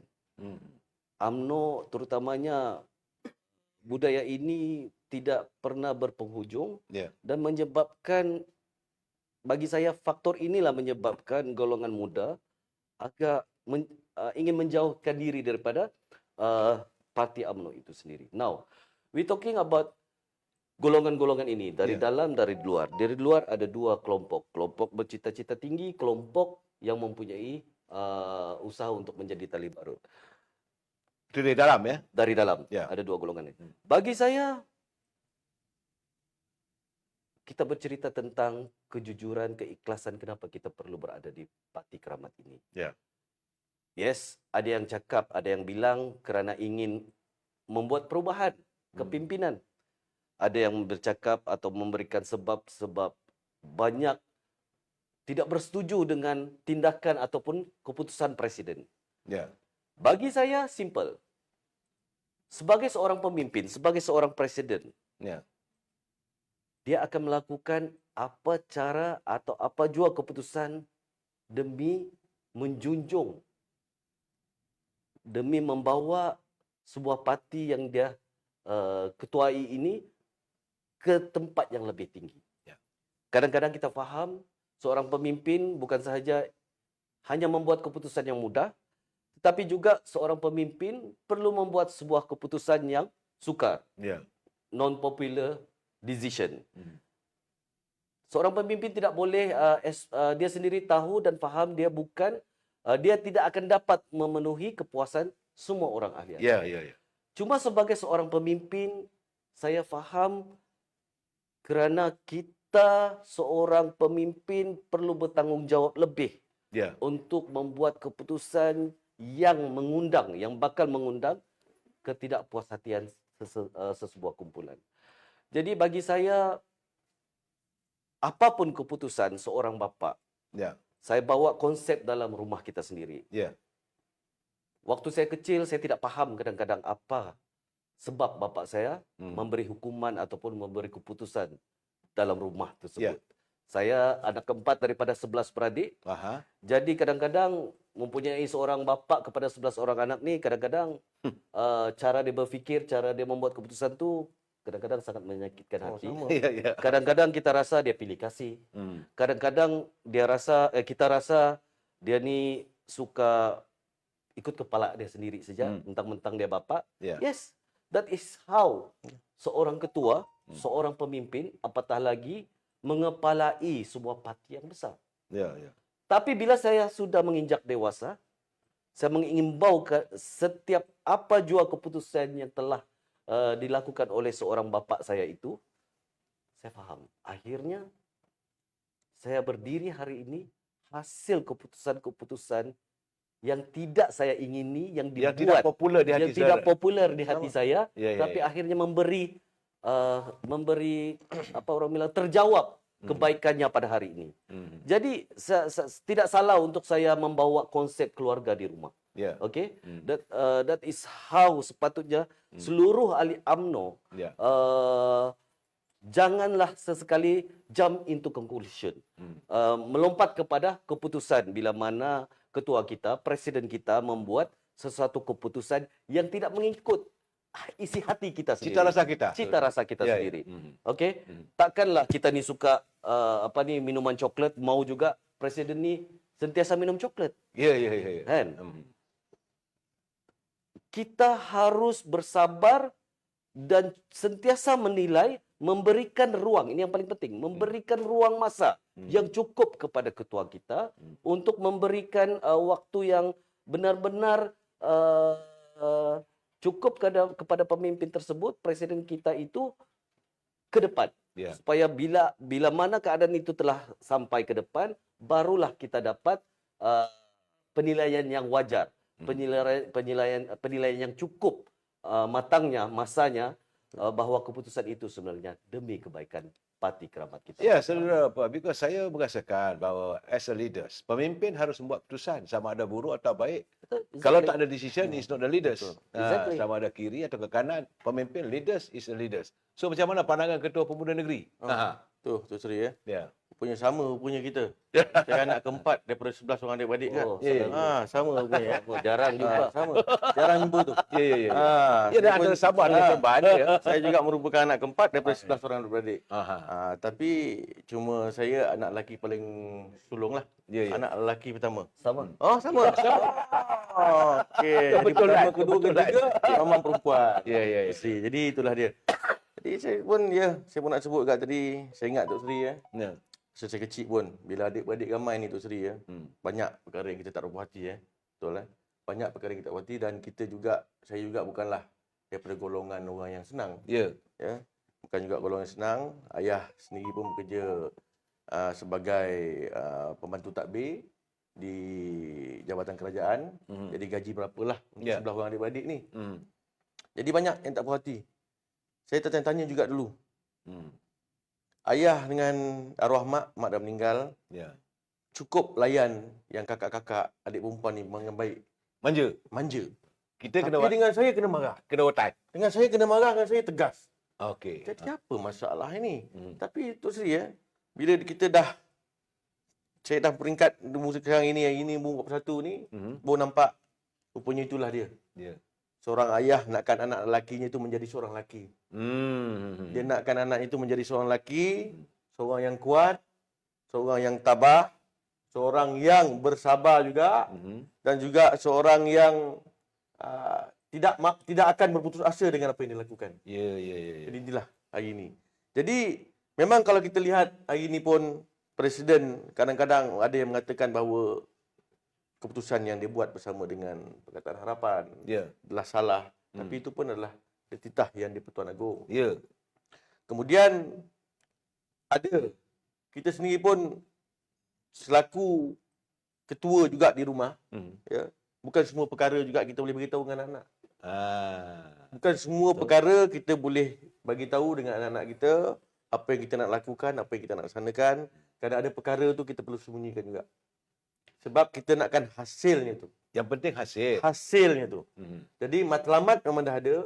UMNO terutamanya budaya ini tidak pernah berpenghujung dan menyebabkan, bagi saya faktor inilah menyebabkan golongan muda agak ingin menjauhkan diri daripada parti UMNO itu sendiri. Now, we talking about golongan-golongan ini dari dalam, dari luar. Dari luar ada dua kelompok. Kelompok bercita-cita tinggi, kelompok yang mempunyai usaha untuk menjadi tali barut. Itu dari dalam ya? Dari dalam. Ada dua golongan ini. Bagi saya, kita bercerita tentang kejujuran, keikhlasan kenapa kita perlu berada di Parti Keramat ini. Yes, ada yang cakap, ada yang bilang kerana ingin membuat perubahan kepimpinan. Ada yang bercakap atau memberikan sebab-sebab banyak tidak bersetuju dengan tindakan ataupun keputusan presiden. Bagi saya, simple. Sebagai seorang pemimpin, sebagai seorang presiden, dia akan melakukan apa cara atau apa jua keputusan demi menjunjung, demi membawa sebuah parti yang dia ketuai ini ke tempat yang lebih tinggi. Kadang-kadang kita faham seorang pemimpin bukan sahaja hanya membuat keputusan yang mudah, tetapi juga seorang pemimpin perlu membuat sebuah keputusan yang sukar, non-popular decision. Seorang pemimpin tidak boleh dia sendiri tahu dan faham dia tidak akan dapat memenuhi kepuasan semua orang ahli. Cuma sebagai seorang pemimpin, saya faham kerana kita seorang pemimpin perlu bertanggungjawab lebih untuk membuat keputusan yang mengundang, yang bakal mengundang ketidakpuashatian sesebuah kumpulan. Jadi bagi saya, apapun keputusan seorang bapa, saya bawa konsep dalam rumah kita sendiri. Waktu saya kecil, saya tidak faham kadang-kadang apa sebab bapa saya memberi hukuman ataupun memberi keputusan dalam rumah tersebut. Saya anak keempat daripada 11 beradik. Jadi kadang-kadang mempunyai seorang bapa kepada 11 orang anak ni, kadang-kadang cara dia berfikir, cara dia membuat keputusan tu kadang-kadang sangat menyakitkan hati. Kadang-kadang kita rasa dia pilih kasih. Kadang-kadang kita rasa dia ni suka ikut kepala dia sendiri saja, mentang-mentang dia bapa. Yes, that is how seorang ketua, seorang pemimpin, apatah lagi mengepalai sebuah parti yang besar. Tapi bila saya sudah menginjak dewasa, saya mengimbau setiap apa jua keputusan yang telah dilakukan oleh seorang bapa saya itu, saya faham. Akhirnya saya berdiri hari ini hasil keputusan-keputusan yang tidak saya ingini, yang Yang tidak dibuat, popular di hati yang tidak saudara. populer di hati saya, Ya, tapi akhirnya memberi apa orang bilang terjawab kebaikannya pada hari ini. Jadi tidak salah untuk saya membawa konsep keluarga di rumah. Ya. Okay, that is how sepatutnya seluruh ahli UMNO Ya. janganlah sesekali jump into conclusion, melompat kepada keputusan bila mana ketua kita, presiden kita membuat sesuatu keputusan yang tidak mengikut isi hati kita sendiri. Cita rasa kita. Cita rasa kita Ya, ya. sendiri. Okey? Takkanlah kita ni suka minuman coklat, mau juga presiden ni sentiasa minum coklat. Ya, ya, ya, ya. Kan? Kita harus bersabar dan sentiasa menilai, memberikan ruang, ini yang paling penting, memberikan ruang masa yang cukup kepada ketua kita untuk memberikan waktu yang benar-benar cukup kepada pemimpin tersebut, presiden kita itu ke depan. Ya. Supaya bila mana keadaan itu telah sampai ke depan, barulah kita dapat penilaian yang wajar, penilaian yang cukup matangnya, masanya, bahawa keputusan itu sebenarnya demi kebaikan parti kerabat kita. Ya, saudara, because saya merasakan bahawa as a leaders, pemimpin harus membuat keputusan sama ada buruk atau baik. Exactly. Kalau tak ada decision, it's not the leaders. Exactly. Sama ada kiri atau ke kanan, pemimpin, leaders is the leaders. So macam mana pandangan Ketua Pemuda Negeri? Tu Sri ya. Ya. Rupanya sama rupanya kita. Saya anak keempat daripada 11 orang adik-beradik kan. Oh, Sama rupanya ya. jarang jumpa. Sama. Jarang jumpa tu. Ya, ya, ya. Dia Ya, dan antara Sabah dan Kerbau ya. Saya juga merupakan anak keempat daripada 11 orang adik-beradik. Aha. Tapi cuma saya anak lelaki paling sulung lah. Ya, ya. Anak lelaki pertama. Sama. Oh, sama. Okey. Jadi Betul pertama, lah, kedua, betul lah. ketiga memang perempuan. Ya, ya, ya. Isteri. Jadi itulah dia. Jadi saya pun nak sebut kat tadi, saya ingat Tok Sri ya. Ya. Masa saya kecil pun, bila adik-beradik ramai ni Tok Sri ya, banyak perkara yang kita tak puas hati Betul banyak perkara yang kita tak puas hati dan kita juga, saya juga bukanlah daripada golongan orang yang senang. Ya. Ya. Bukan juga golongan yang senang. Ayah sendiri pun bekerja sebagai pembantu takbir di Jabatan Kerajaan. Jadi gaji berapalah untuk 11 orang adik-beradik ni. Jadi banyak yang tak puas hati. Saya tertanya-tanya juga dulu. Ayah dengan arwah mak dah meninggal. Ya. Cukup layan yang kakak-kakak, adik perempuan ni dengan baik. Manja. Kita Tapi kena dengan saya kena marah. otak. Dengan saya kena marah, dengan saya tegas. Okey. Jadi apa masalah ini? Tapi Tok Sri ya, bila kita saya dah peringkat sekarang ini, yang ini umur 41 ni, baru nampak rupanya itulah dia. Ya. Seorang ayah nakkan anak lelakinya itu menjadi seorang lelaki. Dia nakkan anak itu menjadi seorang lelaki, seorang yang kuat, seorang yang tabah, seorang yang bersabar juga, dan juga seorang yang tidak akan berputus asa dengan apa yang dilakukan. Ya. Jadi inilah hari ini. Jadi memang kalau kita lihat hari ini pun Presiden kadang-kadang ada yang mengatakan bahawa keputusan yang dia buat bersama dengan Pakatan Harapan adalah salah. Tapi itu pun adalah titah yang di-Pertuan Agong. Ya. Kemudian ada kita sendiri pun selaku ketua juga di rumah, ya, bukan semua perkara juga kita boleh beritahu dengan anak-anak. Bukan semua perkara kita boleh bagi tahu dengan anak-anak kita apa yang kita nak lakukan, apa yang kita nak laksanakan. Kadang ada perkara tu kita perlu sembunyikan juga. Sebab kita nakkan hasilnya tu. Yang penting hasil. Hasilnya tu. Jadi matlamat memang dah ada.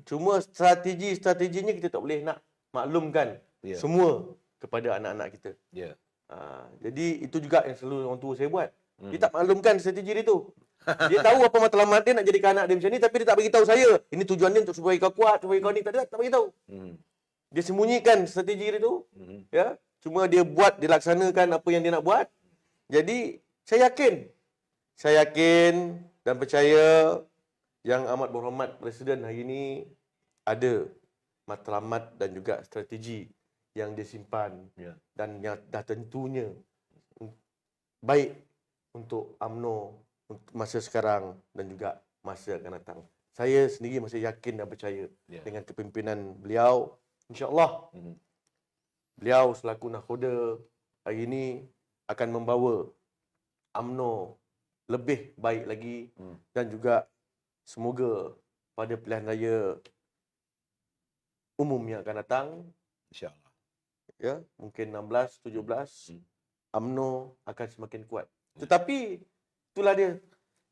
Cuma strateginya kita tak boleh nak maklumkan semua kepada anak-anak kita. Ya. Jadi itu juga yang selalu orang tua saya buat. Dia tak maklumkan strategi dia tu. Dia tahu apa matlamat dia nak jadikan anak dia macam ni, tapi dia tak beritahu saya. Ini tujuan dia untuk supaya kau kuat, supaya kau ni. Tak beritahu. Dia sembunyikan strategi dia tu. Ya. Cuma dia buat, dia laksanakan apa yang dia nak buat. Jadi saya yakin dan percaya yang amat berhormat Presiden hari ini ada matlamat dan juga strategi yang dia simpan dan yang dah tentunya baik untuk UMNO untuk masa sekarang dan juga masa akan datang. Saya sendiri masih yakin dan percaya dengan kepimpinan beliau, insya-Allah beliau selaku nakhoda hari ini akan membawa UMNO lebih baik lagi dan juga semoga pada pilihan raya umum yang akan datang, InsyaAllah. ya, mungkin 16, 17, UMNO akan semakin kuat. Tetapi itulah dia.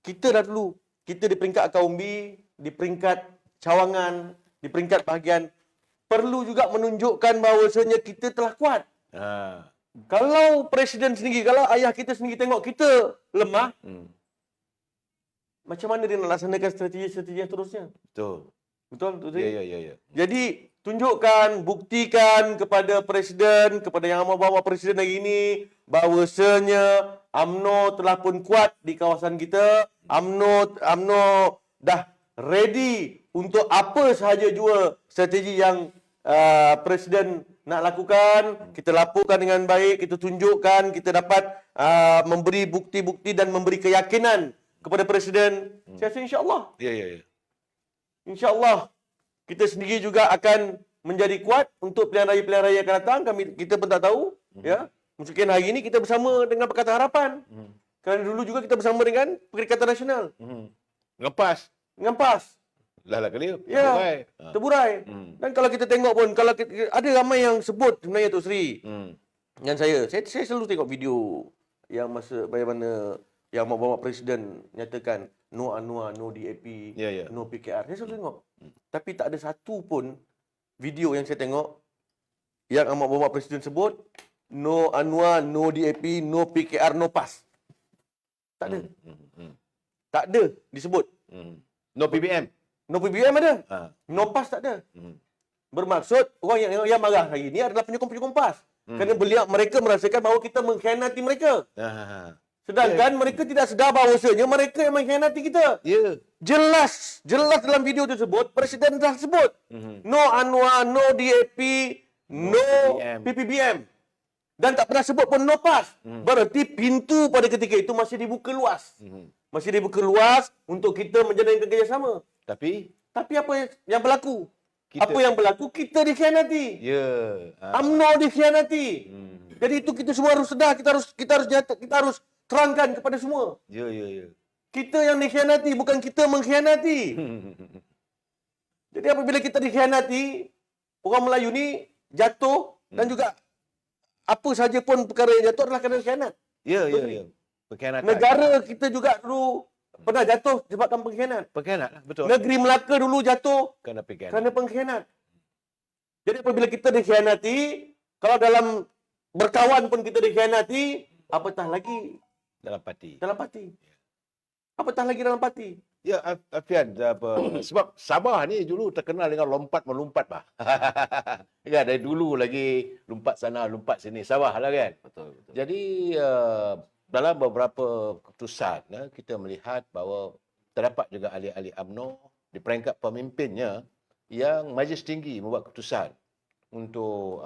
Kita dah dulu, kita di peringkat Akaumbi, di peringkat cawangan, di peringkat bahagian, perlu juga menunjukkan bahawasanya kita telah kuat. Ha. Kalau presiden sendiri, kalau ayah kita sendiri tengok kita lemah, macam mana dia nak laksanakan strategi-strategi yang seterusnya? Betul. Betul? Betul? Ya. Jadi, tunjukkan, buktikan kepada presiden, kepada yang amat bawa presiden hari ini, bahawasanya UMNO telah pun kuat di kawasan kita. UMNO dah ready untuk apa sahaja jua strategi yang presiden nak lakukan. Kita laporkan dengan baik, kita tunjukkan, kita dapat memberi bukti-bukti dan memberi keyakinan kepada presiden. Saya rasa insya-Allah. Ya. InsyaAllah kita sendiri juga akan menjadi kuat untuk pilihan raya yang akan datang. Kita pun tak tahu. Ya, mungkin hari ini kita bersama dengan Pakatan Harapan. Kerana dulu juga kita bersama dengan Perikatan Nasional. Ngepas. Lah kali. Ya, terburai. Dan kalau kita tengok pun, kalau ada ramai yang sebut sebenarnya Tok Sri. Dengan saya selalu tengok video yang masa bagaimana yang bawa presiden nyatakan no UNWA, no DAP, no PKR. Saya selalu tengok. Tapi tak ada satu pun video yang saya tengok yang amat bawa presiden sebut no UNWA, no DAP, no PKR, no PAS. Tak ada. Tak ada disebut. No PBM. No PBM ada. No PAS tak ada. Bermaksud orang yang marah hari ini adalah penyokong-penyokong PAS. Kerana mereka merasakan bahawa kita mengkhianati mereka. Sedangkan mereka tidak sedar bahawasanya mereka yang mengkhianati kita. Ya. Jelas dalam video tersebut, presiden telah sebut. No UNWA, no DAP, no PPBM. Dan tak pernah sebut pun no PAS. Berarti pintu pada ketika itu masih dibuka luas. Masih dibuka luas untuk kita menjalankan kerjasama. Tapi apa yang berlaku? Apa yang berlaku? Kita dikhianati. ya. UMNO dikhianati. Jadi itu kita semua harus sedar, kita harus terangkan kepada semua. Ya. Kita yang dikhianati, bukan kita mengkhianati. Jadi apabila kita dikhianati, orang Melayu ni jatuh dan juga apa sahaja pun perkara yang jatuh adalah kerana khianat. Ya. Pengkhianatan. Negara kita juga dulu pernah jatuh sebabkan pengkhianat. Pengkhianat lah, betul. Negeri Melaka dulu jatuh Kerana pengkhianat. kerana pengkhianat. Jadi apabila kita dikhianati, kalau dalam berkawan pun kita dikhianati, apatah lagi Dalam parti. apatah lagi dalam parti. Ya, Afian, sebab Sabah ni dulu terkenal dengan lompat melompat bah. Ya, dari dulu lagi lompat sana, lompat sini. Sabah lah kan. Betul. Jadi, dalam beberapa keputusan, kita melihat bahawa terdapat juga ahli-ahli UMNO di peringkat pemimpinnya yang Majlis Tinggi membuat keputusan untuk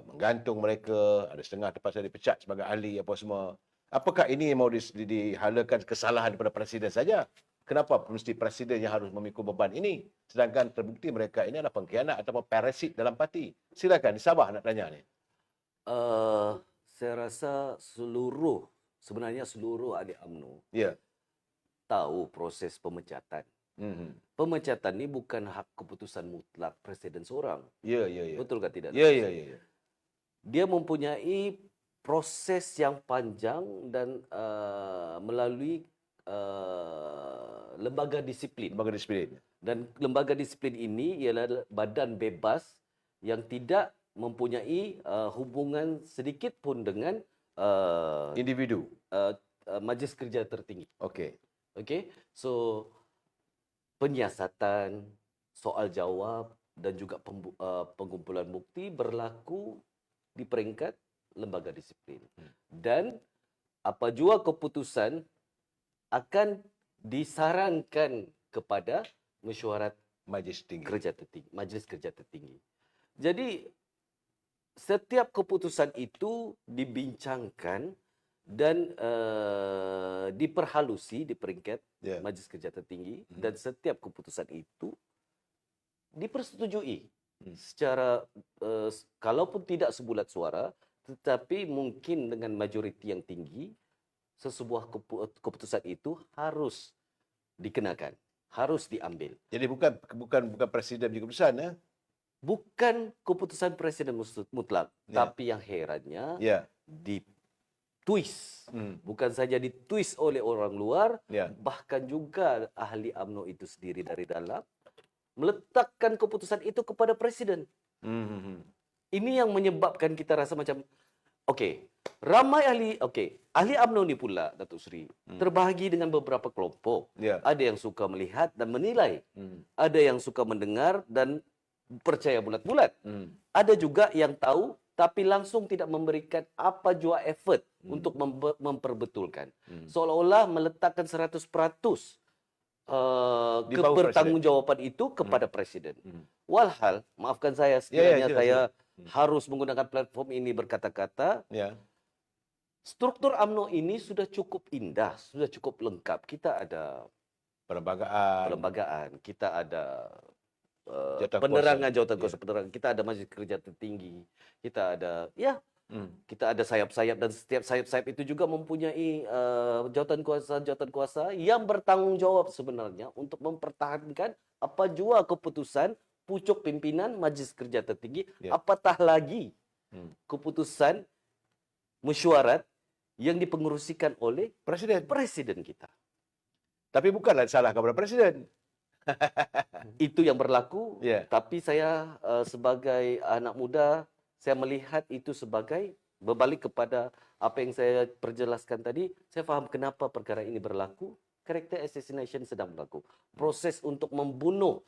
menggantung mereka, ada setengah terpaksa dipecat sebagai ahli apa semua. Apakah ini mau dihalakan kesalahan daripada presiden saja? Kenapa mesti presiden yang harus memikul beban ini? Sedangkan terbukti mereka ini adalah pengkhianat ataupun parasit dalam parti. Silakan, di Sabah nak tanya ni. Saya rasa sebenarnya seluruh ahli UMNO tahu proses pemecatan. Pemecatan ni bukan hak keputusan mutlak presiden seorang. Ya. Betul ke tidak? Ya. Dia mempunyai proses yang panjang dan melalui lembaga disiplin. Dan lembaga disiplin ini ialah badan bebas yang tidak mempunyai hubungan sedikit pun dengan individu. Majlis Kerja Tertinggi. Okey. So penyiasatan, soal jawab dan juga pengumpulan bukti berlaku di peringkat lembaga disiplin. Dan apa jua keputusan akan disarankan kepada mesyuarat Majlis Tinggi. Majlis Kerja Tertinggi. Jadi setiap keputusan itu dibincangkan dan diperhalusi di peringkat Majlis Kerja Tertinggi dan setiap keputusan itu dipersetujui secara kalaupun tidak sebulat suara, tetapi mungkin dengan majoriti yang tinggi, sesebuah keputusan itu harus dikenakan, harus diambil. Jadi bukan presiden punya keputusan, ya? Bukan keputusan presiden mutlak, Ya. tapi yang herannya Ya. ditwist. Bukan saja ditwist oleh orang luar, Ya. bahkan juga ahli UMNO itu sendiri dari dalam meletakkan keputusan itu kepada presiden. Ini yang menyebabkan kita rasa macam, ramai ahli UMNO ni pula, Datuk Seri, terbahagi dengan beberapa kelompok. Ya. Ada yang suka melihat dan menilai. Ada yang suka mendengar dan percaya bulat-bulat. Ada juga yang tahu tapi langsung tidak memberikan apa jua effort untuk memperbetulkan. Seolah-olah meletakkan 100% kebertanggungjawaban itu kepada presiden. Walhal, maafkan saya sekiranya saya harus menggunakan platform ini berkata-kata, struktur UMNO ini sudah cukup indah, sudah cukup lengkap. Kita ada perlembagaan, kita ada penerangan jawatan kuasa penerangan, kita ada majlis kerja tertinggi, kita ada kita ada sayap-sayap, dan setiap sayap-sayap itu juga mempunyai jawatan kuasa yang bertanggung jawab sebenarnya untuk mempertahankan apa jua keputusan pucuk pimpinan majlis kerja tertinggi, apatah lagi keputusan mesyuarat yang dipengerusikan oleh presiden kita. Tapi bukanlah salah kepada presiden. Itu yang berlaku, tapi saya sebagai anak muda, saya melihat itu sebagai berbalik kepada apa yang saya perjelaskan tadi. Saya faham kenapa perkara ini berlaku. Character assassination sedang berlaku. Proses untuk membunuh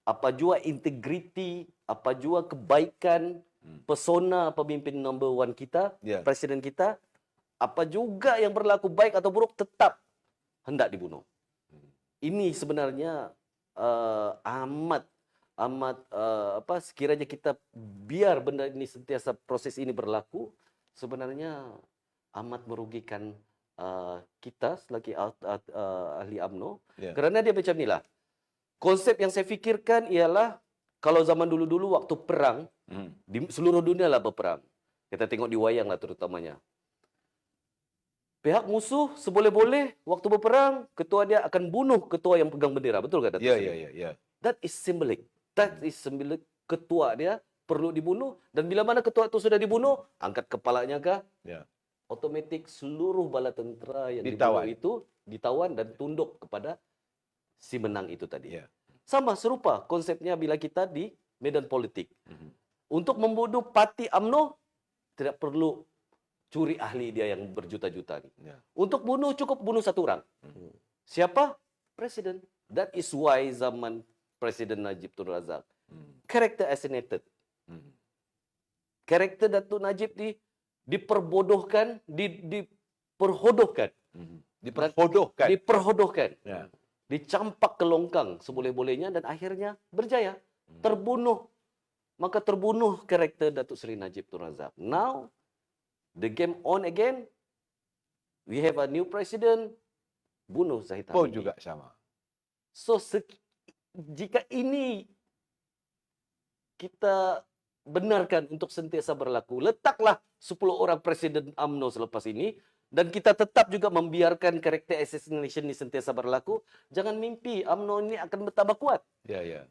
apa jua integriti, apa jua kebaikan, pesona pemimpin number one kita, presiden kita, apa juga yang berlaku baik atau buruk tetap hendak dibunuh. Ini sebenarnya sekiranya kita biar benda ini sentiasa proses ini berlaku, sebenarnya amat merugikan kita selagi ahli UMNO. Kerana dia macam inilah. Konsep yang saya fikirkan ialah kalau zaman dulu-dulu waktu perang, di seluruh dunia lah berperang. Kita tengok di wayang lah terutamanya. Pihak musuh seboleh-boleh waktu berperang, ketua dia akan bunuh ketua yang pegang bendera. Betul tak, Datuk Seri? Ya. That is symbolic. That is symbolic. Ketua dia perlu dibunuh, dan bila mana ketua itu sudah dibunuh, angkat kepalanya kah? Otomatik seluruh bala tentera yang dibunuh itu ditawan dan tunduk kepada si menang itu tadi. Sama serupa konsepnya bila kita di medan politik. Untuk membunuh parti UMNO tidak perlu curi ahli dia yang berjuta-juta ni. Untuk bunuh cukup bunuh satu orang. Siapa? Presiden. That is why zaman Presiden Najib Tun Razak character assassinated. Karakter Datuk Najib diperbodohkan, diperhodohkan. Diperhodohkan. Dicampak ke longkang seboleh-bolehnya dan akhirnya berjaya. Terbunuh. Maka terbunuh karakter Datuk Seri Najib Tun Razak. Now the game on again. We have a new president. Bunuh Zahid Hamidi. Juga sama. So, jika ini kita benarkan untuk sentiasa berlaku, letaklah 10 orang presiden UMNO selepas ini, dan kita tetap juga membiarkan karakter assassination ini sentiasa berlaku, jangan mimpi UMNO ini akan bertambah kuat.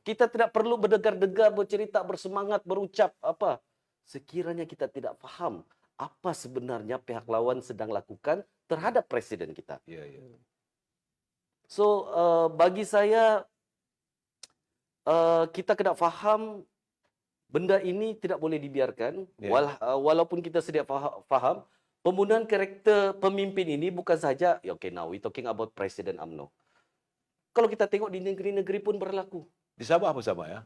Kita tidak perlu berdegar-degar, bercerita, bersemangat, berucap apa. Sekiranya kita tidak faham apa sebenarnya pihak lawan sedang lakukan terhadap presiden kita. So, bagi saya, kita kena faham benda ini tidak boleh dibiarkan. Walaupun kita sedia faham, pembunuhan karakter pemimpin ini bukan saja, now we talking about Presiden UMNO. Kalau kita tengok di negeri-negeri pun berlaku. Di Sabah pun sama, ya?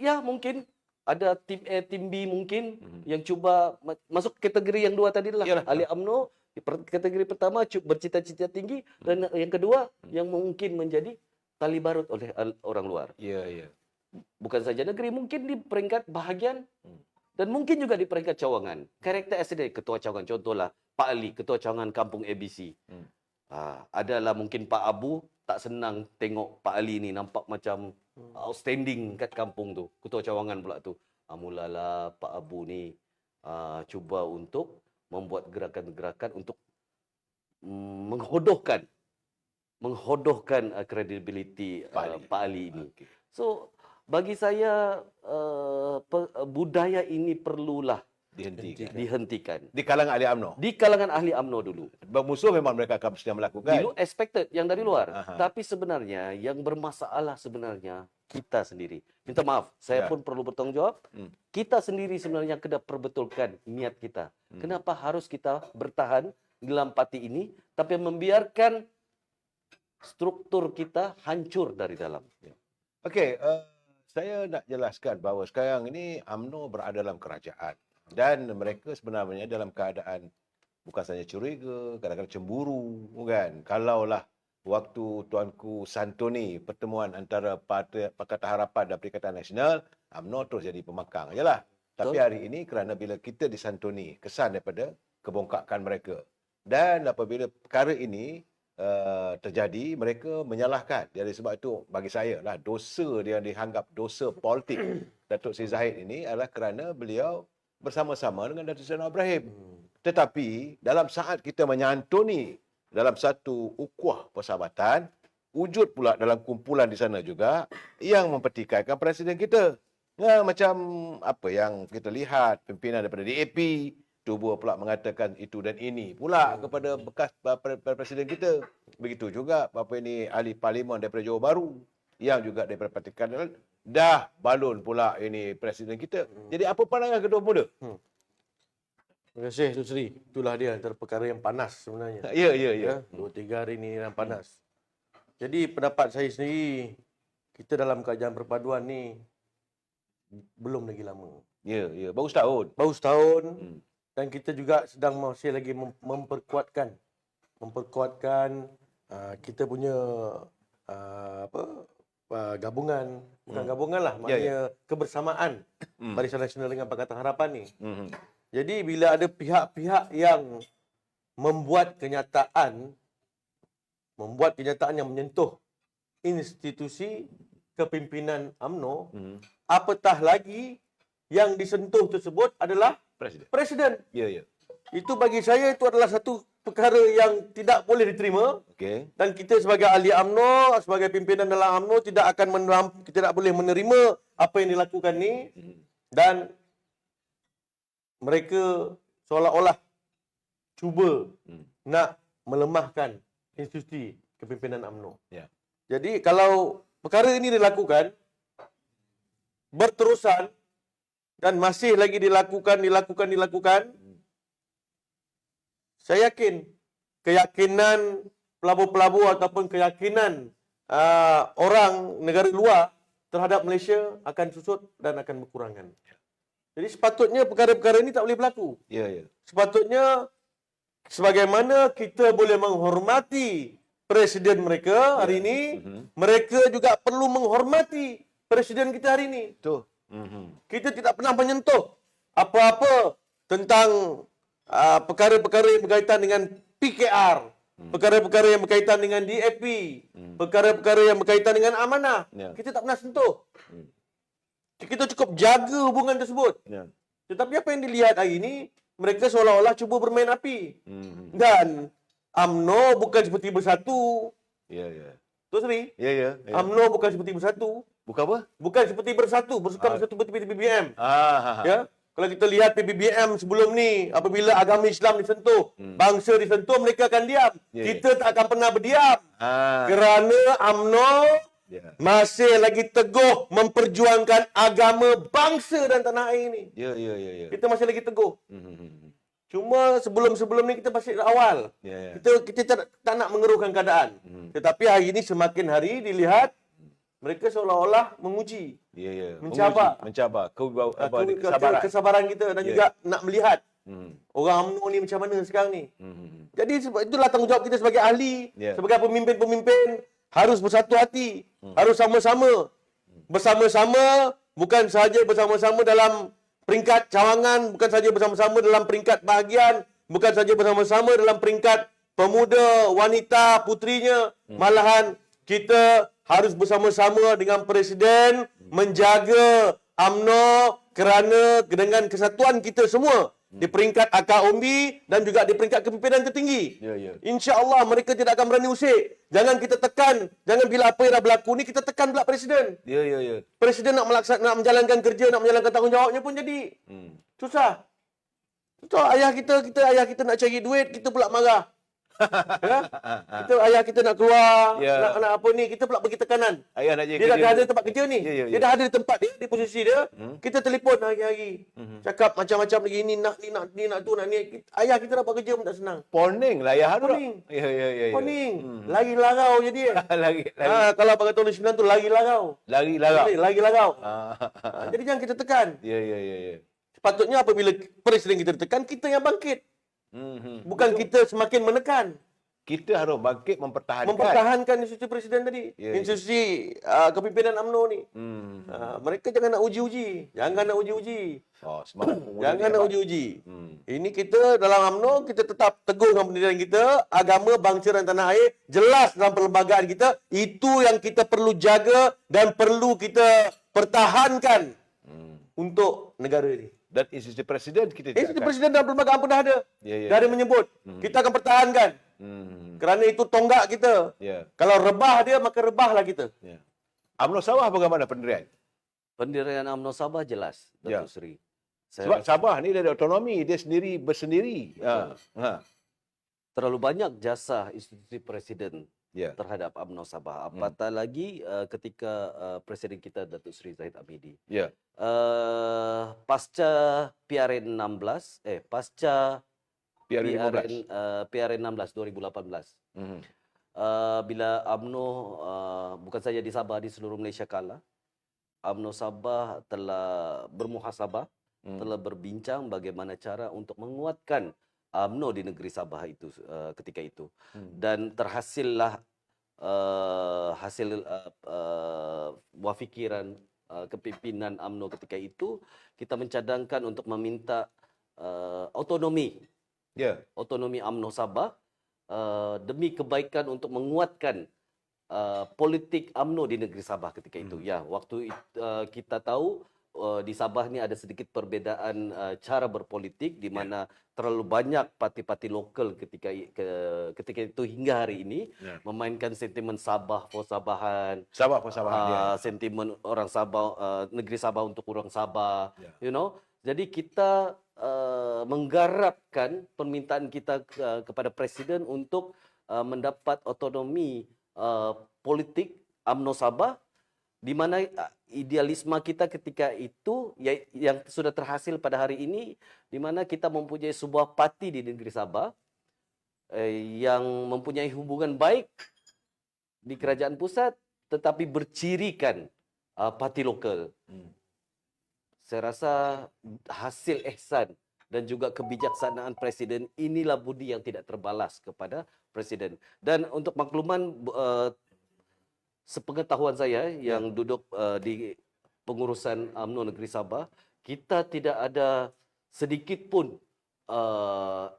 Ya, mungkin. Ada tim A, tim B mungkin yang cuba masuk kategori yang dua tadi lah. Ahli UMNO, kategori pertama bercita-cita tinggi, dan yang kedua yang mungkin menjadi tali barut oleh orang luar. Bukan saja negeri, mungkin di peringkat bahagian dan mungkin juga di peringkat cawangan. Karakter SD, ketua cawangan, contohlah Pak Ali, ketua cawangan kampung ABC. Adalah mungkin Pak Abu, tak senang tengok Pak Ali ni nampak macam outstanding kat kampung tu. Ketua cawangan pula tu. Mulalah Pak Abu ni cuba untuk membuat gerakan-gerakan untuk menghodohkan kredibiliti Pak Ali ini. Okey. So bagi saya budaya ini perlulah dihentikan. Di kalangan ahli UMNO. Di kalangan ahli UMNO dulu. Bermusuh memang mereka akan sedang melakukan. Dulu expected yang dari luar. Aha. Tapi sebenarnya yang bermasalah sebenarnya kita sendiri. Minta maaf, saya pun perlu bertanggungjawab. Kita sendiri sebenarnya kena perbetulkan niat kita. Kenapa harus kita bertahan dalam parti ini tapi membiarkan struktur kita hancur dari dalam. Okey, saya nak jelaskan bahawa sekarang ini UMNO berada dalam kerajaan dan mereka sebenarnya dalam keadaan bukan saja curiga, kadang-kadang cemburu, kan? Kalaulah waktu Tuanku Santoni pertemuan antara Pakatan Harapan dan Perikatan Nasional, UMNO terus jadi pemakang ajalah. Tapi hari ini kerana bila kita disantuni kesan daripada kebongkakan mereka dan apabila perkara ini terjadi, mereka menyalahkan. Jadi sebab itu bagi saya lah dosa yang dianggap dosa politik Datuk Seri Zahid ini adalah kerana beliau bersama-sama dengan Datuk Seri Anwar Ibrahim. Tetapi dalam saat kita menyantuni dalam satu ukhuwah persahabatan, wujud pula dalam kumpulan di sana juga yang mempertikaikan presiden kita. Ya, macam apa yang kita lihat pimpinan daripada DAP cuba pula mengatakan itu dan ini pula kepada bekas presiden kita. Begitu juga apa ini ahli parlimen daripada Johor Bahru yang juga daripada Parti Keadilan dah balun pula ini presiden kita. Jadi apa pandangan Ketua Pemuda? Terima kasih Tuan Seri. Itulah dia antara perkara yang panas sebenarnya. Ya. 2-3 hari ini yang panas. Jadi pendapat saya sendiri, kita dalam kerajaan perpaduan ni belum lagi lama. Ya. Baru setahun. Baru setahun. Dan kita juga sedang masih lagi memperkuatkan kita punya gabungan, bukan gabungan lah, maknanya kebersamaan Barisan Nasional dengan Pakatan Harapan ni. Jadi bila ada pihak-pihak yang membuat kenyataan yang menyentuh institusi kepimpinan UMNO, apatah lagi yang disentuh tersebut adalah Presiden. Ya. Itu bagi saya itu adalah satu perkara yang tidak boleh diterima. Okey. Dan kita sebagai ahli UMNO, sebagai pimpinan dalam UMNO tidak boleh menerima apa yang dilakukan ni. Dan mereka seolah-olah cuba nak melemahkan institusi kepimpinan UMNO. Ya. Jadi kalau perkara ini dilakukan berterusan dan masih lagi dilakukan, saya yakin keyakinan pelabur-pelabur ataupun keyakinan orang negara luar terhadap Malaysia akan susut dan akan berkurangan. Jadi sepatutnya perkara-perkara ini tak boleh berlaku. Ya. Sepatutnya sebagaimana kita boleh menghormati presiden mereka hari ini, mereka juga perlu menghormati presiden kita hari ini. Betul. Kita tidak pernah menyentuh apa-apa tentang perkara-perkara yang berkaitan dengan PKR, perkara-perkara yang berkaitan dengan DAP, perkara-perkara yang berkaitan dengan amanah. Ya. Kita tak pernah sentuh. Kita cukup jaga hubungan tersebut. Ya. Tetapi apa yang dilihat hari ini, mereka seolah-olah cuba bermain api. Dan UMNO bukan seperti bersatu. Ya. Tuan Seri, Ya. UMNO bukan seperti bersatu. Bukan apa? Bukan seperti bersatu seperti PBBM. Ah. Ya. Kalau kita lihat PBBM sebelum ni, apabila agama Islam disentuh, bangsa disentuh, mereka akan diam. Kita tak akan pernah berdiam. Kerana UMNO masih lagi teguh memperjuangkan agama bangsa dan tanah air ni. Ya. Kita masih lagi teguh. Cuma sebelum-sebelum ni kita masih awal. Ya. Kita tak nak mengeruhkan keadaan. Tetapi hari ini semakin hari dilihat mereka seolah-olah menguji. Ya. Mencabar kesabaran kita dan juga nak melihat orang UMNO ni macam mana sekarang ni. Jadi itulah tanggungjawab kita sebagai ahli, sebagai pemimpin-pemimpin harus bersatu hati, harus sama-sama. Bersama-sama, bukan sahaja bersama-sama dalam peringkat cawangan, bukan saja bersama-sama dalam peringkat bahagian, bukan saja bersama-sama dalam peringkat pemuda, wanita, putrinya, malahan kita harus bersama-sama dengan Presiden menjaga UMNO kerana dengan kesatuan kita semua di peringkat akar umbi dan juga di peringkat kepimpinan tertinggi. Ya, ya. InsyaAllah mereka tidak akan berani usik. Jangan kita tekan. Jangan bila apa yang dah berlaku ni kita tekan pula Presiden. Ya, ya, ya. Presiden nak menjalankan kerja, nak menjalankan tanggungjawabnya pun jadi susah. Susah. Ayah kita nak cari duit, kita pula marah. Ya? Ayah kita nak keluar, Ya. nak apa ni, kita pula bagi tekanan. Ayah nak jadi Dia dah kerja. ada tempat kerja ni. Ya, ya, Dia ya. dah ada di tempat dia, di posisi dia. Kita telefon hari-hari. Cakap macam-macam lagi, ni nak tu, nak ni. Ayah kita dapat kerja pun tak senang. Poning lah ayah tu. Poning. Ya, ya, ya. ya. Poning. Lagi larau jadi. lagi. Kalau pada tahun 9 tu lagi larau. Lagi larang. Lagi larau. Ah. Jadi jangan kita tekan. Ya, ya, ya, ya. Sepatutnya apabila Presiden kita ditekan, kita yang bangkit. Bukan kita semakin menekan. Kita harus bangkit Mempertahankan institusi Presiden tadi. Ya, ya. Institusi kepimpinan UMNO ni. Mereka jangan nak uji-uji. Jangan nak uji-uji. Oh, semangat. Jangan nak uji-uji. Ini kita dalam UMNO, kita tetap teguh dengan pendirian kita. Agama, bangsa dan tanah air jelas dalam perlembagaan kita. Itu yang kita perlu jaga dan perlu kita pertahankan untuk negara ini. Dan institusi Presiden kita tidak Institusi Presiden dalam perlembagaan pun dah ada. Ya, ya. Dah ada menyebut. Kita akan pertahankan. Kerana itu tonggak kita. Ya, Kalau rebah dia, maka rebahlah kita. ya. UMNO Sabah bagaimana pendirian? Pendirian UMNO Sabah jelas, Ya. Datuk Seri. Sebab Sabah ni dia ada otonomi, dia sendiri bersendiri. Terlalu banyak jasa institusi Presiden Ya. terhadap UMNO Sabah. Apatah lagi ketika Presiden kita Datuk Seri Zahid Hamidi. Ya. Pasca PRN 16, pasca PRN 15. PRN 16 2018. Bila UMNO bukan saja di Sabah, di seluruh Malaysia kalah, UMNO Sabah telah bermuhasabah, telah berbincang bagaimana cara untuk menguatkan UMNO di negeri Sabah itu ketika itu. Dan terhasillah hasil wafikiran kepimpinan UMNO ketika itu, kita mencadangkan untuk meminta otonomi UMNO Sabah demi kebaikan untuk menguatkan politik UMNO di negeri Sabah ketika itu. Ya, waktu kita tahu di Sabah ni ada sedikit perbezaan cara berpolitik di mana terlalu banyak parti-parti lokal ketika itu hingga hari ini memainkan sentimen Sabah for Sabahan, Sabah for Sabahan. sentimen orang Sabah, negeri Sabah untuk orang Sabah, Jadi kita menggarapkan permintaan kita kepada Presiden untuk mendapat otonomi politik UMNO Sabah, di mana idealisme kita ketika itu yang sudah terhasil pada hari ini, di mana kita mempunyai sebuah parti di negeri Sabah yang mempunyai hubungan baik di kerajaan pusat tetapi bercirikan parti lokal. Saya rasa hasil ihsan dan juga kebijaksanaan Presiden inilah budi yang tidak terbalas kepada Presiden. Dan untuk makluman, sepengetahuan saya yang duduk di pengurusan UMNO Negeri Sabah, kita tidak ada sedikit pun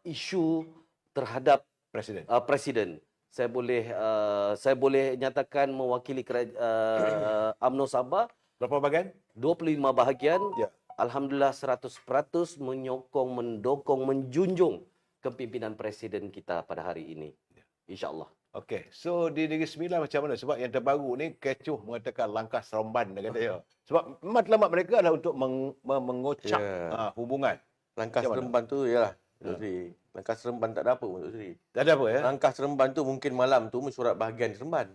isu terhadap Presiden. Saya boleh nyatakan mewakili UMNO Sabah. Berapa bahagian? 25 bahagian. Ya. Alhamdulillah 100% menyokong, mendukung, menjunjung kepimpinan Presiden kita pada hari ini. InsyaAllah. Okey, so di Negeri Sembilan macam mana? Sebab yang terbaru ni Kecoh mengatakan langkah seremban, dia kata ya. Sebab matlamat mereka adalah untuk mengocak hubungan. Langkah seremban tu ialah langkah seremban tak ada apa pun, Dr. Seri. Tak ada apa ya? Langkah seremban tu mungkin malam tu mesyuarat bahagian seremban.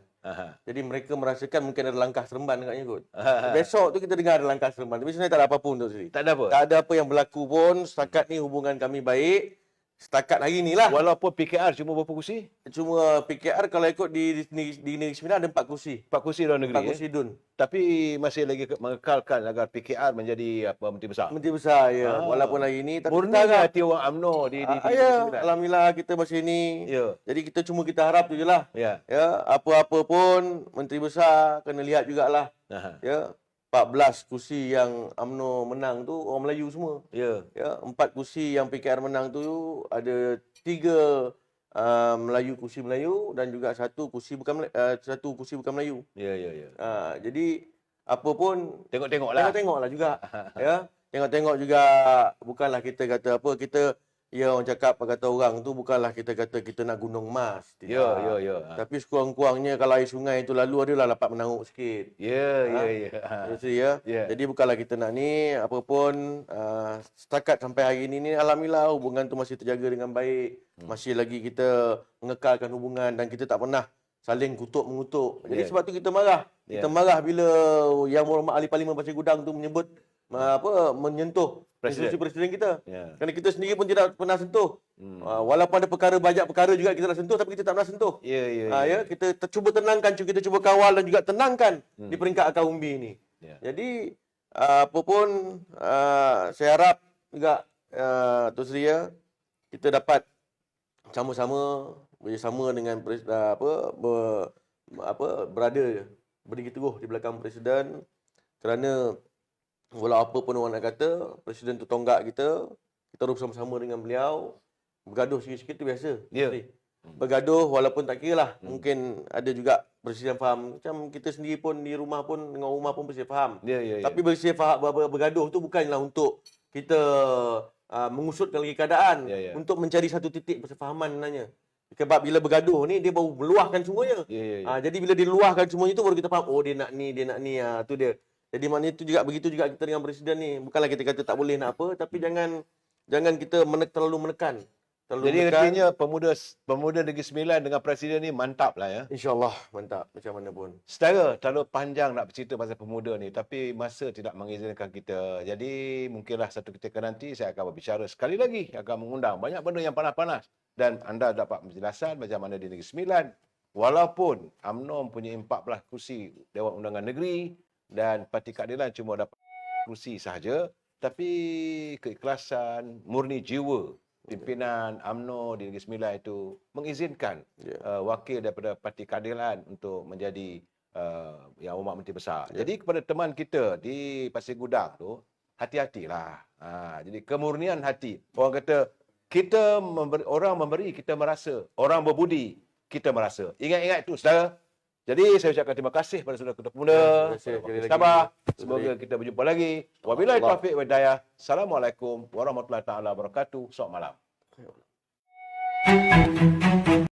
Jadi mereka merasakan mungkin ada langkah seremban agaknya kot. Besok tu kita dengar ada langkah seremban. Tapi sebenarnya tak ada apa pun, Dr. Seri. Tak ada apa? Tak ada apa yang berlaku pun. Setakat ni hubungan kami baik. Setakat hari ni lah. Walaupun PKR cuma berapa kursi? Cuma PKR kalau ikut di Negeri Sembilan ada 4 kursi. 4 kursi dalam negeri. 4 kursi DUN. Tapi masih lagi mengekalkan agar PKR menjadi Menteri Besar. Menteri Besar, ya. Walaupun hari ni. Tapi Murni kita harap. hati orang UMNO di Ya, Sembilan. Alhamdulillah kita masih ni. Ya. Jadi kita harap tu je lah. Ya. Ya, apa-apa pun Menteri Besar kena lihat jugalah. Ya, 14 kursi yang UMNO menang tu orang Melayu semua. Ya. Ya, 4 kursi yang PKR menang tu ada 3 Melayu kursi Melayu dan juga satu kursi bukan Melayu. Ya, ya, ya. Jadi apa pun Tengok-tengoklah. tengoklah juga. Ya, tengok-tengok juga, bukanlah kita kata apa, orang cakap kata orang tu bukanlah kita kata kita nak gunung emas. Tidak. Ya, ya, ya. Tapi sekurang-kurangnya kalau air sungai itu lalu adalah dapat menanguk sikit. Ya, ya, ya. Ya. Ya. Jadi bukanlah kita nak ni apa pun, setakat sampai hari ini ni alhamdulillah hubungan tu masih terjaga dengan baik. Masih lagi kita mengekalkan hubungan dan kita tak pernah saling kutuk mengutuk. Jadi sebab tu kita marah. Kita marah bila Yang Berhormat Ahli Parlimen Pasir Gudang tu menyebut menyentuh institusi presiden kita. Kerana kita sendiri pun tidak pernah sentuh. Walaupun ada banyak perkara juga kita nak sentuh, tapi kita tak pernah sentuh. Kita cuba tenangkan, kita cuba kawal dan juga tenangkan di peringkat akar umbi ini. Jadi apa pun saya harap juga Tuan Sri kita dapat sama-sama bersama dengan berada berdiri teguh di belakang presiden, kerana walau apa pun orang nak kata, presiden tu tonggak kita harus bersama-sama dengan beliau. Bergaduh sikit-sikit tu biasa. Bergaduh walaupun tak kira lah. Mungkin ada juga presiden faham. Macam kita sendiri pun di rumah pun, dengan rumah pun presiden faham. Tapi presiden bergaduh tu bukanlah untuk kita mengusutkan lagi keadaan. Untuk mencari satu titik persefahaman sebenarnya. Sebab bila bergaduh ni, dia baru meluahkan semuanya. Jadi bila dia luahkan semuanya tu, baru kita faham, oh dia nak ni. Tu dia. Jadi maknanya tu juga, begitu juga kita dengan presiden ni. Bukanlah kita kata tak boleh nak apa, tapi jangan kita terlalu menekan. Jadi artinya pemuda Negeri Sembilan dengan presiden ni mantap lah ya. InsyaAllah mantap macam mana pun. Saudara, terlalu panjang nak bercerita pasal pemuda ni, tapi masa tidak mengizinkan kita. Jadi mungkinlah satu ketika nanti saya akan berbicara sekali lagi, akan mengundang banyak benda yang panas-panas. Dan anda dapat penjelasan macam mana di Negeri Sembilan. Walaupun UMNO mempunyai 14 kursi Dewan Undangan Negeri dan Parti Keadilan cuma dapat kursi sahaja, tapi keikhlasan, murni jiwa pimpinan UMNO di Negeri Sembilan itu mengizinkan wakil daripada Parti Keadilan untuk menjadi Yang Berhormat Menteri Besar. Jadi kepada teman kita di Pasir Gudang tu, hati-hatilah. Jadi kemurnian hati. Orang kata orang memberi, kita merasa. Orang berbudi, kita merasa. Ingat-ingat itu, saudara. Jadi saya ucapkan terima kasih pada saudara-saudara pemuda. Sabar. Semoga kita berjumpa lagi. Wabillahi taufiq wal hidayah. Assalamualaikum warahmatullahi taala wabarakatuh. Selamat malam.